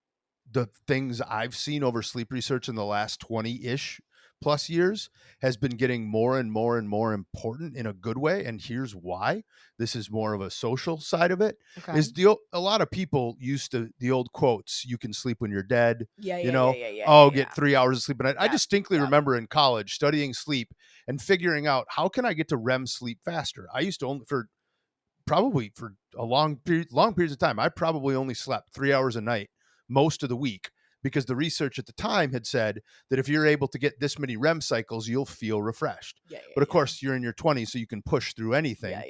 the things I've seen over sleep research in the last 20-ish plus years has been getting more and more and more important in a good way. And here's why. This is more of a social side of it. Okay. Is a lot of people used to the old quotes, you can sleep when you're dead. Yeah. Get 3 hours of sleep a night. I distinctly remember in college studying sleep and figuring out how can I get to REM sleep faster. I used to only for a long periods of time, I probably only slept 3 hours a night most of the week, because the research at the time had said that if you're able to get this many REM cycles, you'll feel refreshed. But of course, you're in your 20s, so you can push through anything.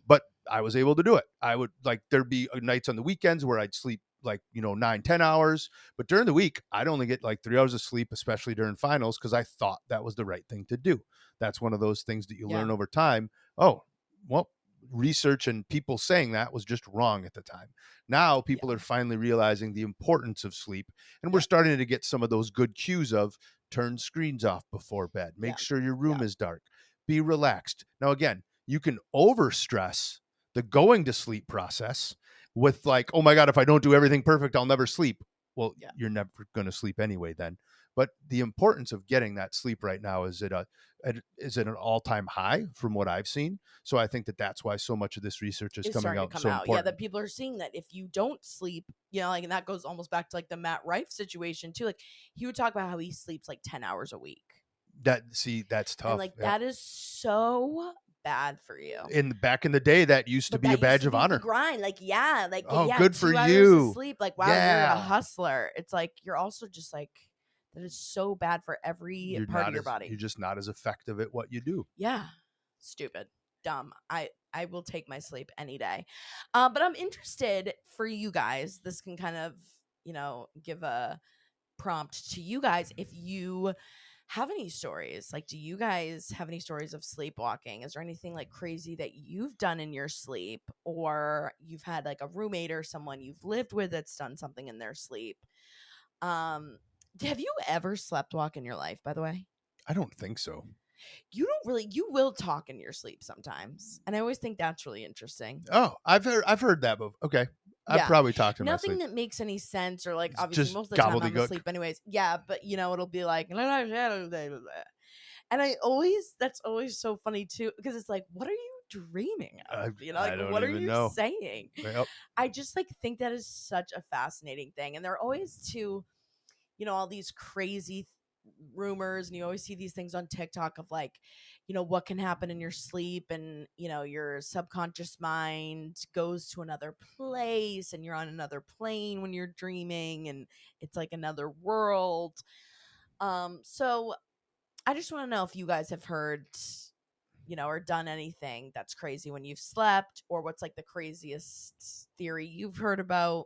But I was able to do it. I would there'd be nights on the weekends where I'd sleep 9-10 hours, but during the week I'd only get 3 hours of sleep, especially during finals, because I thought that was the right thing to do. That's one of those things that you learn over time. Oh, well, research and people saying that was just wrong at the time. Now people are finally realizing the importance of sleep, and we're starting to get some of those good cues of turn screens off before bed, make sure your room is dark, be relaxed. Now again, you can overstress the going to sleep process with oh my god, if I don't do everything perfect, I'll never sleep. Well, you're never going to sleep anyway then. But the importance of getting that sleep right now is at an all-time high from what I've seen. So I think that's why so much of this research is coming out so important. Yeah, that people are seeing that if you don't sleep, and that goes almost back to the Matt Rife situation too. He would talk about how he sleeps 10 hours a week. That's tough. And that is so bad for you. Back in the day, that used to be a badge of honor. The grind, good for 2 hours you. of sleep, wow, you're a hustler. It's you're also just that is so bad for every part of your body. You're just not as effective at what you do. Yeah, stupid, dumb. I will take my sleep any day. But I'm interested for you guys. This can kind of give a prompt to you guys if you have any stories. Do you guys have any stories of sleepwalking? Is there anything crazy that you've done in your sleep, or you've had a roommate or someone you've lived with that's done something in their sleep? Have you ever slept walk in your life, by the way? I don't think so. You will talk in your sleep sometimes, and I always think that's really interesting. Oh, I've heard that before. Okay. I've probably talked in my sleep. Nothing that makes any sense, or obviously just most of the time I'm gobbledygook. asleep anyways. Yeah, but it'll be and that's always so funny too, because it's what are you dreaming of? I don't what are even you know. saying? Yep. I just think that is such a fascinating thing, and they're always too, all these crazy rumors, and you always see these things on TikTok of what can happen in your sleep, and your subconscious mind goes to another place, and you're on another plane when you're dreaming, and it's another world. So I just want to know if you guys have heard or done anything that's crazy when you've slept, or what's like the craziest theory you've heard about,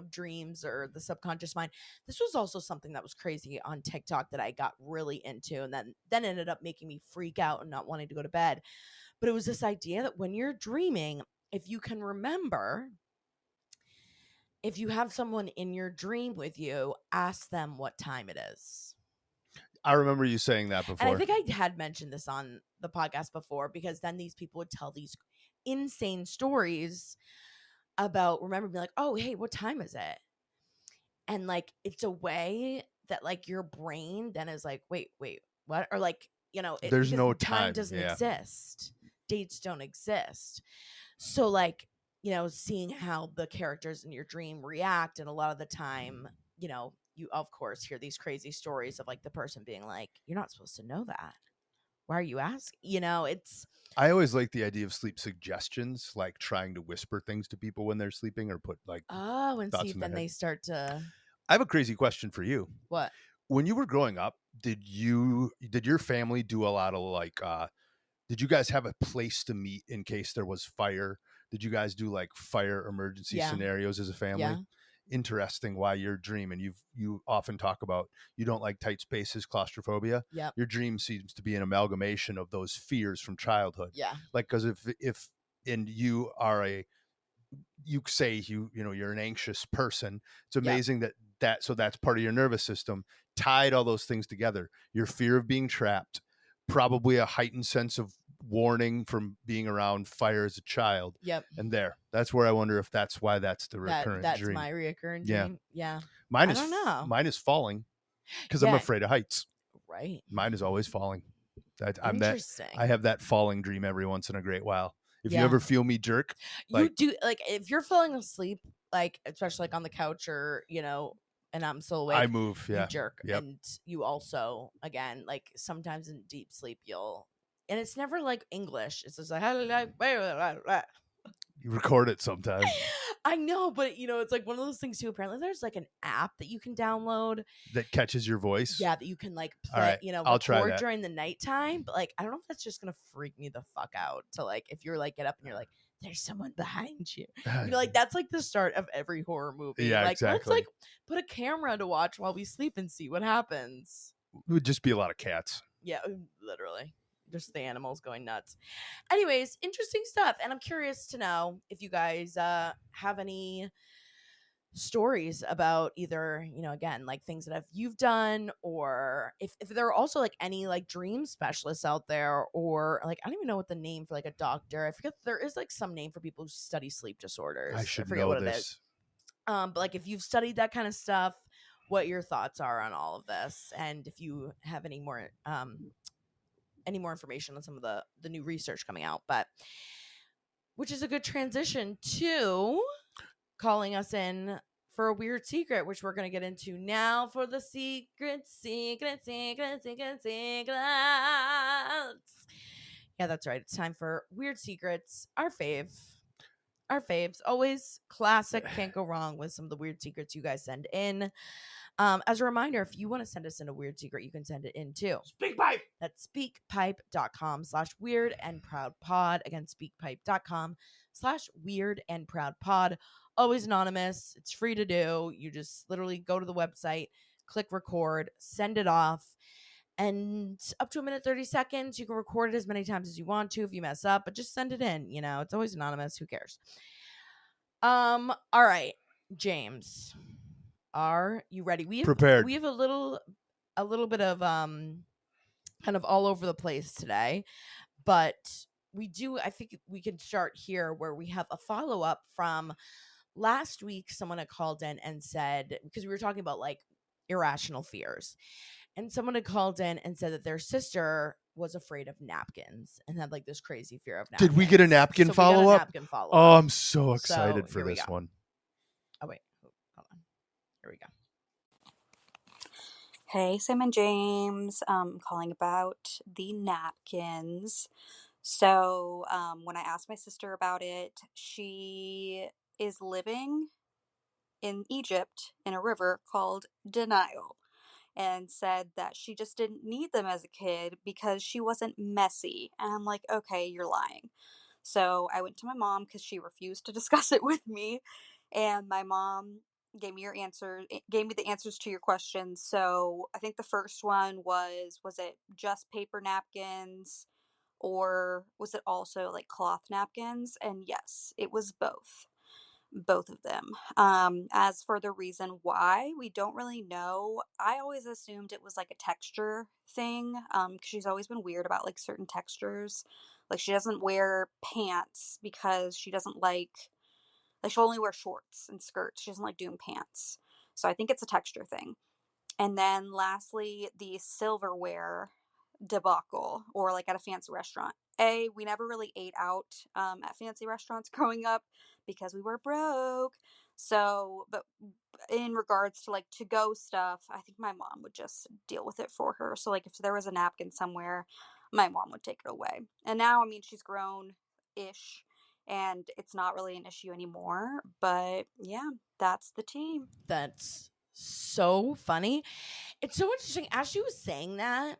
dreams or the subconscious mind. This was also something that was crazy on TikTok that I got really into, and then ended up making me freak out and not wanting to go to bed. But it was this idea that when you're dreaming, if you can remember, if you have someone in your dream with you, ask them what time it is. I remember you saying that before. And I think I had mentioned this on the podcast before, because then these people would tell these insane stories about being like, oh, hey, what time is it? And like, it's a way that like your brain then is like, wait, what? Or like, there's no time doesn't exist. Dates don't exist. So like, seeing how the characters in your dream react, and a lot of the time, you of course hear these crazy stories of like the person being like, you're not supposed to know that. Why are you asking? It's. I always like the idea of sleep suggestions, like trying to whisper things to people when they're sleeping, or put like And see if then they start to. I have a crazy question for you. What? When you were growing up, did your family do a lot of like did you guys have a place to meet in case there was fire? Did you guys do like fire emergency scenarios as a family? Yeah. Interesting why your dream, and you often talk about you don't like tight spaces, claustrophobia. Yep. Your dream seems to be an amalgamation of those fears from childhood. Yeah. Like, because if and you are you say you're an anxious person, it's amazing so that's part of your nervous system, tied all those things together. Your fear of being trapped, probably a heightened sense of warning from being around fire as a child. Yep. And that's where I wonder if that's why that's the recurrent that's dream. my reoccurring dream. Yeah. Mine I don't know. Mine is falling, because I'm afraid of heights. Right. Mine is always falling. Interesting. I have that falling dream every once in a great while. If you ever feel me jerk, you do, like if you're falling asleep, like especially like on the couch, or and I'm still awake, I move. Yeah. You jerk. Yep. And you also, again, like sometimes in deep sleep and it's never like English. It's just like you record it sometimes. I know, but it's like one of those things too. Apparently there's like an app that you can download that catches your voice. Yeah, that you can like play, right. I'll try that during the nighttime. But like, I don't know if that's just gonna freak me the fuck out to like, if you're like, get up and you're like, there's someone behind you. Like that's like the start of every horror movie. Yeah, like, exactly. Let's like put a camera to watch while we sleep and see what happens. It would just be a lot of cats. Yeah, literally. Just the animals going nuts. Anyways, interesting stuff. And I'm curious to know if you guys have any stories about either, again, like things that you've done, or if there are also like any like dream specialists out there, or like, I don't even know what the name for like a doctor. I forget, there is like some name for people who study sleep disorders. I should forget know what this. It is. But like if you've studied that kind of stuff, what your thoughts are on all of this, and if you have any more information on some of the new research coming out. But which is a good transition to calling us in for a weird secret, which we're going to get into now for the secrets. Yeah, that's right. It's time for weird secrets. Our faves, always classic. Can't go wrong with some of the weird secrets you guys send in. As a reminder, if you want to send us in a weird secret, you can send it in too. SpeakPipe. That's speakpipe.com/weird and proud pod. Again, speakpipe.com/weird and proud pod. Always anonymous. It's free to do. You just literally go to the website, click record, send it off. And up to 1:30. You can record it as many times as you want to if you mess up, but just send it in. It's always anonymous. Who cares? All right, James. Are you ready? Prepared. We have a little bit of kind of all over the place today, but I think we can start here where we have a follow-up from last week. Someone had called in and said, because we were talking about like irrational fears, and someone had called in and said that their sister was afraid of napkins and had like this crazy fear of napkins. Did we get a napkin follow-up? Oh, I'm so excited for this one. Oh, wait. Hold on. Here we go. Hey, Sam and James. Calling about the napkins. So when I asked my sister about it, she is living in Egypt in a river called Denial. and said that she just didn't need them as a kid because she wasn't messy. And I'm like, okay, you're lying. So I went to my mom because she refused to discuss it with me. And my mom gave me the answers to your questions. So I think the first one was it just paper napkins or was it also like cloth napkins? And yes, it was both of them. As for the reason why, we don't really know. I always assumed it was like a texture thing, because she's always been weird about like certain textures. Like she doesn't wear pants because she doesn't like she'll only wear shorts and skirts. She doesn't like doing pants. So I think it's a texture thing. And then lastly, the silverware debacle, or like at a fancy restaurant. We never really ate out at fancy restaurants growing up because we were broke. So, but in regards to like to go stuff, I think my mom would just deal with it for her. So, like if there was a napkin somewhere, my mom would take it away. And now, I mean, she's grown ish and it's not really an issue anymore. But yeah, that's the team. That's so funny. It's so interesting. As she was saying that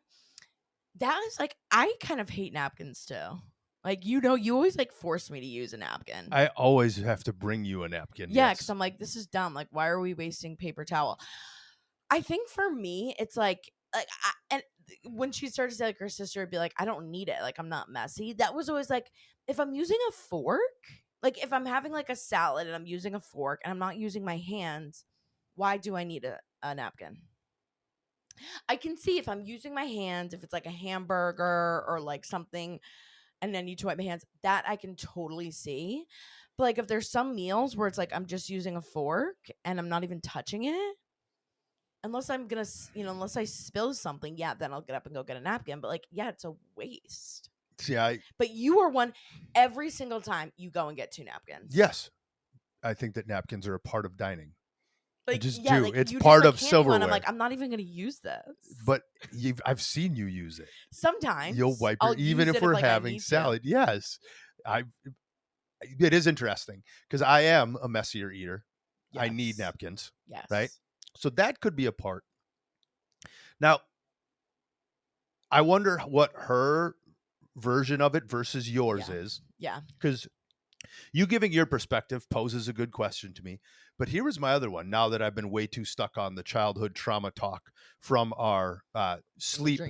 is like, I kind of hate napkins too. Like, you always like force me to use a napkin. I always have to bring you a napkin. Yeah, yes. because I'm like, this is dumb. Like, why are we wasting paper towel? I think for me, it's like and when she started to say like her sister would be like, I don't need it. Like, I'm not messy. That was always like, if I'm using a fork, like if I'm having like a salad and I'm using a fork and I'm not using my hands, why do I need a napkin? I can see if I'm using my hands, if it's like a hamburger or like something, and then need to wipe my hands, that I can totally see. But like if there's some meals where it's like I'm just using a fork and I'm not even touching it, unless I'm gonna, unless I spill something, yeah, then I'll get up and go get a napkin. But like, yeah, it's a waste. Yeah. But you are one every single time you go and get 2 napkins. Yes. I think that napkins are a part of dining. Like, I just yeah, do. like, It's you part just, of like, hand me one, silverware. I'm like, I'm not even gonna use this. But I've seen you use it. Sometimes You'll wipe I'll your, even if we're like, having salad. Yes. It is interesting because I am a messier eater. Yes. I need napkins. Yes. Right. So that could be a part. Now, I wonder what her version of it versus yours is. Yeah. Because you giving your perspective poses a good question to me. But here is my other one. Now that I've been way too stuck on the childhood trauma talk from our sleep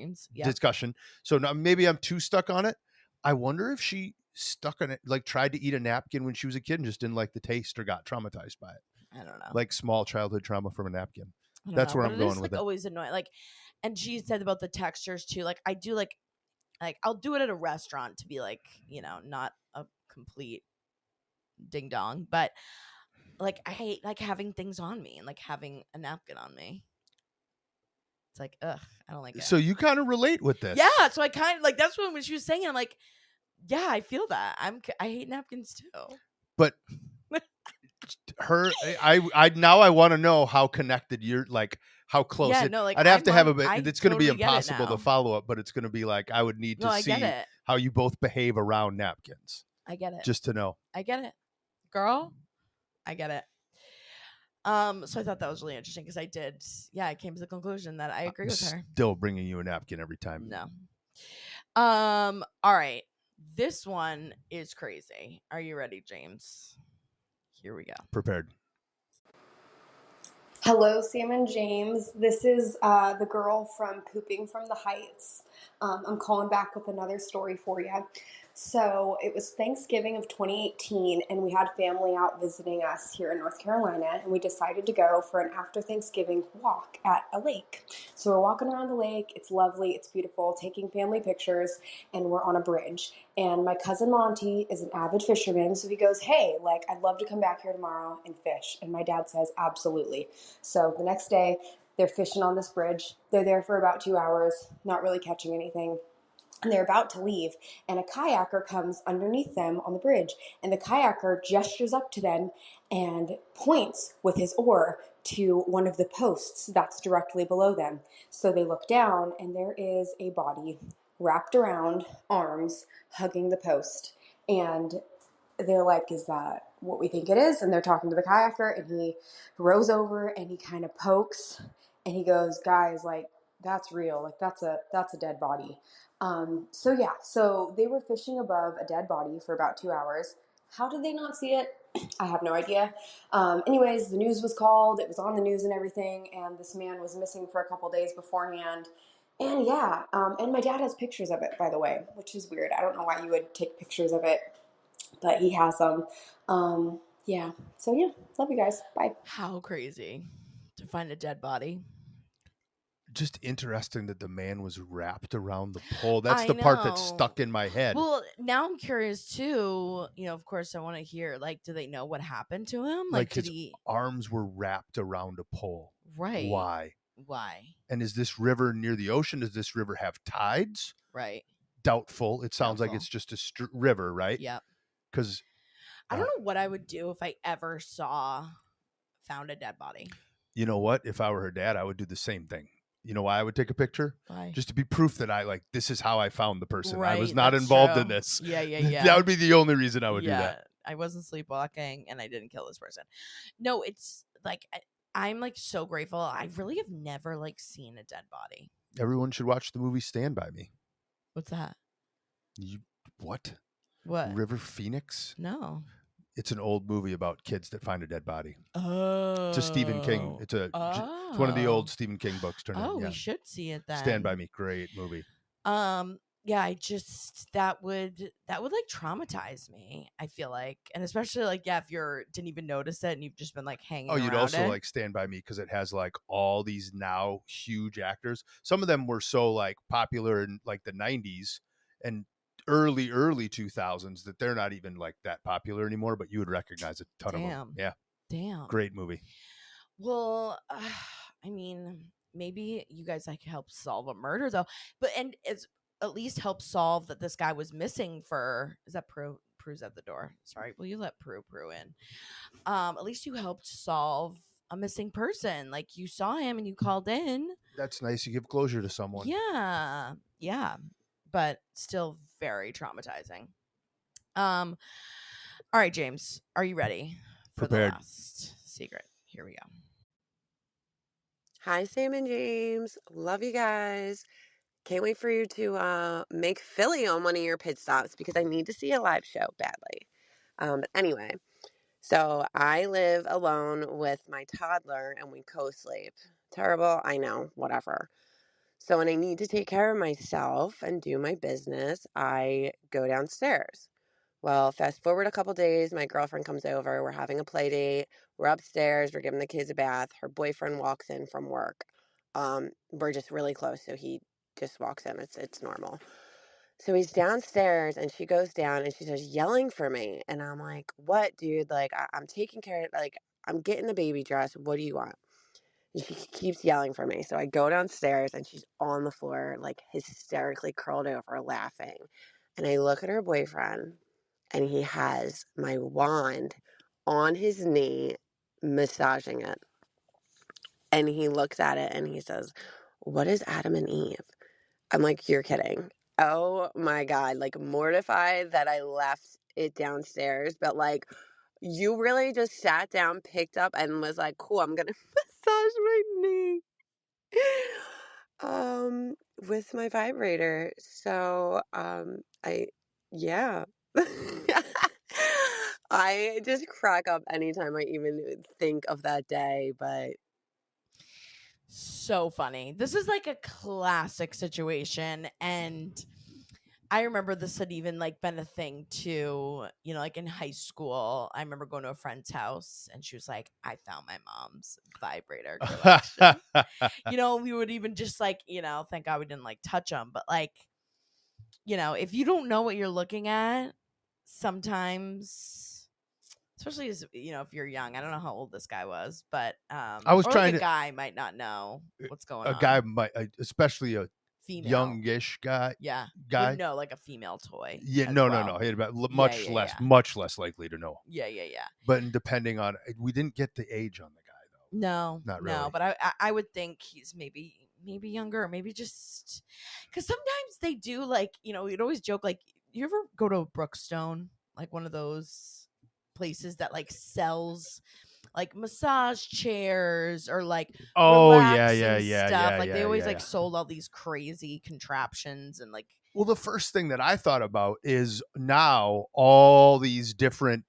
discussion. So now maybe I'm too stuck on it. I wonder if she stuck on it, like tried to eat a napkin when she was a kid and just didn't like the taste or got traumatized by it. I don't know. Like small childhood trauma from a napkin. That's where I'm going with it. Always annoying. Like, and she said about the textures too. Like, I do like I'll do it at a restaurant to be like, not a complete ding dong, but like I hate like having things on me and like having a napkin on me. It's like, ugh, I don't like it. So you kind of relate with this. Yeah. So I kind of like, that's when she was saying it, I'm like, yeah, I feel that. I hate napkins too. But I now I want to know how connected you're, like how close. Yeah, no, like I'd have to have a bit. It's going to be impossible to follow up, but it's going to be like I would need to see how you both behave around napkins. I get it. Just to know. I get it, girl. I get it. So I thought that was really interesting because I came to the conclusion that I agree with her. Still bringing you a napkin every time. No. All right. This one is crazy. Are you ready, James? Here we go. Prepared. Hello, Sam and James. This is the girl from Pooping from the Heights. I'm calling back with another story for you. So it was Thanksgiving of 2018, and we had family out visiting us here in North Carolina, and we decided to go for an after Thanksgiving walk at a lake. So we're walking around the lake. It's lovely. It's beautiful, taking family pictures, and we're on a bridge. And my cousin Monty is an avid fisherman, so he goes, hey, like, I'd love to come back here tomorrow and fish. And my dad says, absolutely. So the next day, they're fishing on this bridge. They're there for about 2 hours, not really catching anything. And they're about to leave, and a kayaker comes underneath them on the bridge. And the kayaker gestures up to them and points with his oar to one of the posts that's directly below them. So they look down, and there is a body wrapped around, arms, hugging the post. And they're like, is that what we think it is? And they're talking to the kayaker, and he rows over and he kind of pokes And he goes, guys, like, that's real. Like, that's a dead body. So they were fishing above a dead body for about 2 hours. How did they not see it? I have no idea. Anyways, the news was called. It was on the news and everything. And this man was missing for a couple days beforehand. And yeah, and my dad has pictures of it, by the way, which is weird. I don't know why you would take pictures of it, but he has them. Yeah. So yeah, love you guys. Bye. How crazy to find a dead body. Just interesting that the man was wrapped around the pole. That's the part that's stuck in my head. Well, now I'm curious too. Of course, I want to hear, like, do they know what happened to him? Like his arms were wrapped around a pole. Right. Why? And is this river near the ocean? Does this river have tides? Right. Doubtful. It sounds like it's just a river, right? Yep. Because I don't know what I would do if I ever found a dead body. You know what? If I were her dad, I would do the same thing. You know why I would take a picture? Why? Just to be proof that this is how I found the person. Right, I was not involved in this. Yeah. That would be the only reason I would do that. I wasn't sleepwalking and I didn't kill this person. No, it's like, I'm like so grateful. I really have never like seen a dead body. Everyone should watch the movie Stand By Me. What's that? What? River Phoenix? No. It's an old movie about kids that find a dead body. Oh. It's a Stephen King. It's one of the old Stephen King books. We should see it then. Stand By Me. Great movie. Yeah, I just that would like traumatize me, I feel like. And especially like, if you didn't even notice it and you've just been like hanging around. You'd also like Stand By Me because it has like all these now huge actors. Some of them were so like popular in like the 90s and early 2000s that they're not even like that popular anymore, but you would recognize a ton of them. Yeah. Damn. Great movie. Well, I mean, maybe you guys like help solve a murder though, and it's at least help solve that this guy was missing for. Is that Prue's at the door? Sorry, will you let Prue in? At least you helped solve a missing person. Like, you saw him and you called in. That's nice. You give closure to someone. Yeah, but still very traumatizing. All right, James, are you ready for the last secret? Here we go. Hi, Sam and James. Love you guys. Can't wait for you to make Philly on one of your pit stops because I need to see a live show badly. But anyway, so I live alone with my toddler and we co-sleep. Terrible, I know, whatever. So when I need to take care of myself and do my business, I go downstairs. Well, fast forward a couple days, my girlfriend comes over. We're having a play date. We're upstairs. We're giving the kids a bath. Her boyfriend walks in from work. We're just really close, so he just walks in. It's normal. So he's downstairs, and she goes down, and she starts yelling for me. And I'm like, "What, dude? Like, I'm taking care of, like, I'm getting the baby dress. What do you want?" And she keeps yelling for me. So I go downstairs, and she's on the floor, like, hysterically curled over, laughing. And I look at her boyfriend, and he has my wand on his knee, massaging it. And he looks at it and he says, "What is Adam and Eve?" I'm like, "You're kidding." Oh my God. Like, mortified that I left it downstairs. But like, you really just sat down, picked up, and was like, "Cool, I'm going to massage my knee." With my vibrator. So, yeah. I just crack up anytime I even think of that day, but so funny. This is like a classic situation, and I remember this had even like been a thing too, like in high school. I remember going to a friend's house and she was like, "I found my mom's vibrator collection." We would even just like, thank God we didn't like touch them, but like, if you don't know what you're looking at, sometimes, especially as if you're young. I don't know how old this guy was, but I was trying a guy might not know what's going on. A guy might, especially a female, youngish guy. Yeah, guy would know like a female toy. Yeah, no. He had about much less likely to know. Yeah. But depending on, we didn't get the age on the guy though. No, not really. No, but I would think he's maybe younger, or maybe just because sometimes they do like we'd always joke like, you ever go to Brookstone, like one of those places that like sells like massage chairs or like Oh yeah, relaxing stuff. Like they always like yeah. sold all these crazy contraptions and like. Well, the first thing that I thought about is now all these different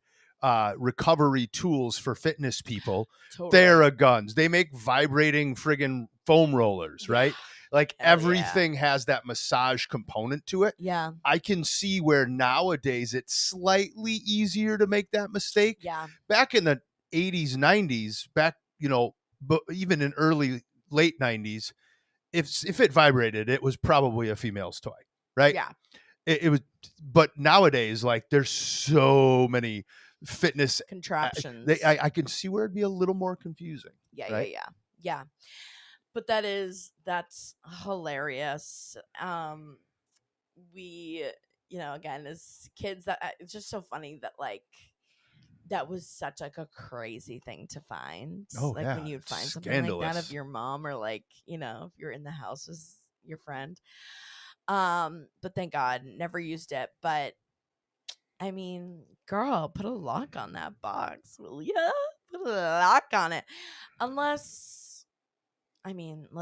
recovery tools for fitness people. Totally. Theraguns. They make vibrating friggin' foam rollers, right? Like everything has that massage component to it. Yeah. I can see where nowadays it's slightly easier to make that mistake. Yeah. Back in the 80s, 90s, back, but even in late 90s, if it vibrated, it was probably a female's toy, right? Yeah. It was, but nowadays, like there's so many fitness contraptions. I can see where it'd be a little more confusing. Yeah, right? yeah. But that's hilarious. We, again, as kids, that it's just so funny that like that was such like a crazy thing to find. Oh, like yeah, when you'd find scandalous. something like that of your mom or like, if you're in the house with your friend. But thank God, never used it. But I mean, girl, put a lock on that box, will ya? Put a lock on it. Unless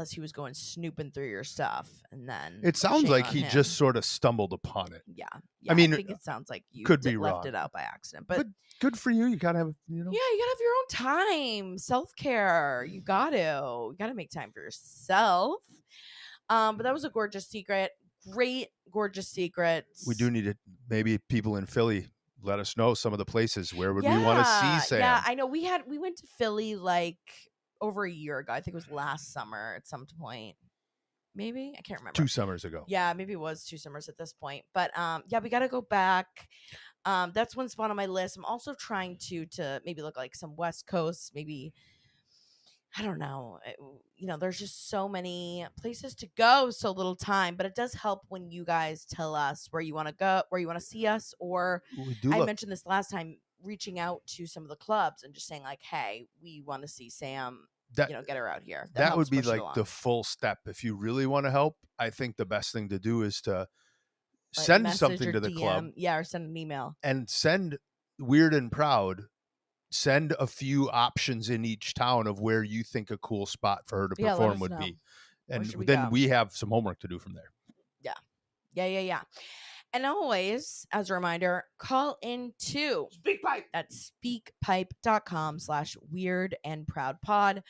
he was going snooping through your stuff, and then It sounds like he him. just sort of stumbled upon it. Yeah. I mean, I think it sounds like you could be left wrong. it out by accident, but good for you. You gotta have, yeah, you gotta have your own time, self-care. You gotta make time for yourself. But that was a gorgeous secret. Great, gorgeous secrets. We do need to, maybe people in Philly let us know some of the places where would we want to see Sam. Yeah, I know we went to Philly like over a year ago. I think it was last summer at some point. Maybe I can't remember. 2 summers ago. Yeah, maybe it was 2 summers at this point. But yeah, we got to go back. That's one spot on my list. I'm also trying to maybe look like some West Coast, maybe. I don't know. There's just so many places to go, so little time. But it does help when you guys tell us where you want to go, where you want to see us. Or I mentioned this last time, reaching out to some of the clubs and just saying like, "Hey, we want to see Sam. Get her out here." That would be like the full step. If you really want to help, I think the best thing to do is to send something to the DM, club. Yeah, or send an email. And send Weird and Proud. Send a few options in each town of where you think a cool spot for her to perform would be. And then we have some homework to do from there. Yeah. And always, as a reminder, call into SpeakPipe. That's speakpipe.com/weirdandproudpod.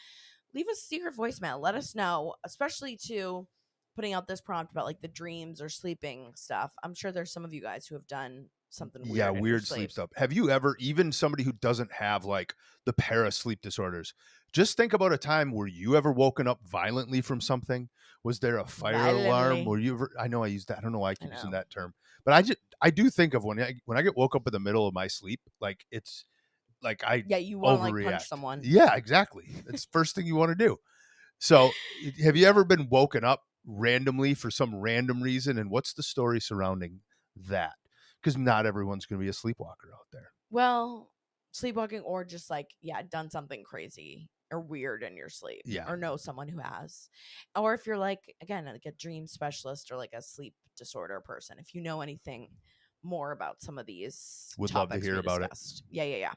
Leave us a secret voicemail. Let us know, especially to putting out this prompt about like the dreams or sleeping stuff. I'm sure there's some of you guys who have done something weird. Yeah, weird sleep stuff. Have you ever, even somebody who doesn't have like the para-sleep disorders, just think about a time where you ever woken up violently from something? Was there a fire alarm? Were you ever, I know I used that. I don't know why I keep using that term, but I do think of when I get woke up in the middle of my sleep, like it's like you want to like punch someone. Yeah, exactly. It's the first thing you want to do. So have you ever been woken up randomly for some random reason? And what's the story surrounding that? Because not everyone's going to be a sleepwalker out there. Well, sleepwalking or just like, done something crazy or weird in your sleep. Yeah. Or know someone who has. Or if you're like, again, like a dream specialist or like a sleep disorder person, if you know anything more about some of these would love to hear about it. Yeah.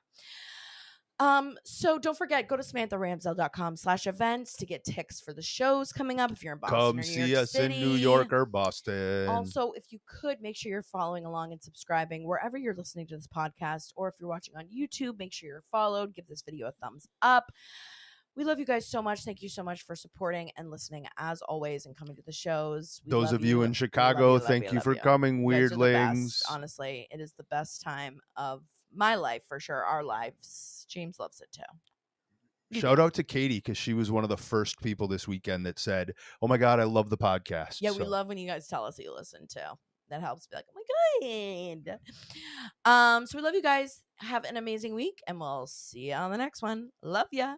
So don't forget, go to SamanthaRamsdale.com/events to get tickets for the shows coming up if you're in Boston Come or New see York us City. in New York or Boston. Also, if you could, make sure you're following along and subscribing wherever you're listening to this podcast, or if you're watching on YouTube, make sure you're followed. Give this video a thumbs up. We love you guys so much. Thank you so much for supporting and listening as always and coming to the shows. Those of you in Chicago, thank you for coming, weirdlings. Honestly, it is the best time of my life for sure. Our lives. James loves it too. Shout out to Katie because she was one of the first people this weekend that said, "Oh my God, I love the podcast." Yeah, we love when you guys tell us that you listen too. That helps be like, "Oh my God." So we love you guys. Have an amazing week, and we'll see you on the next one. Love ya.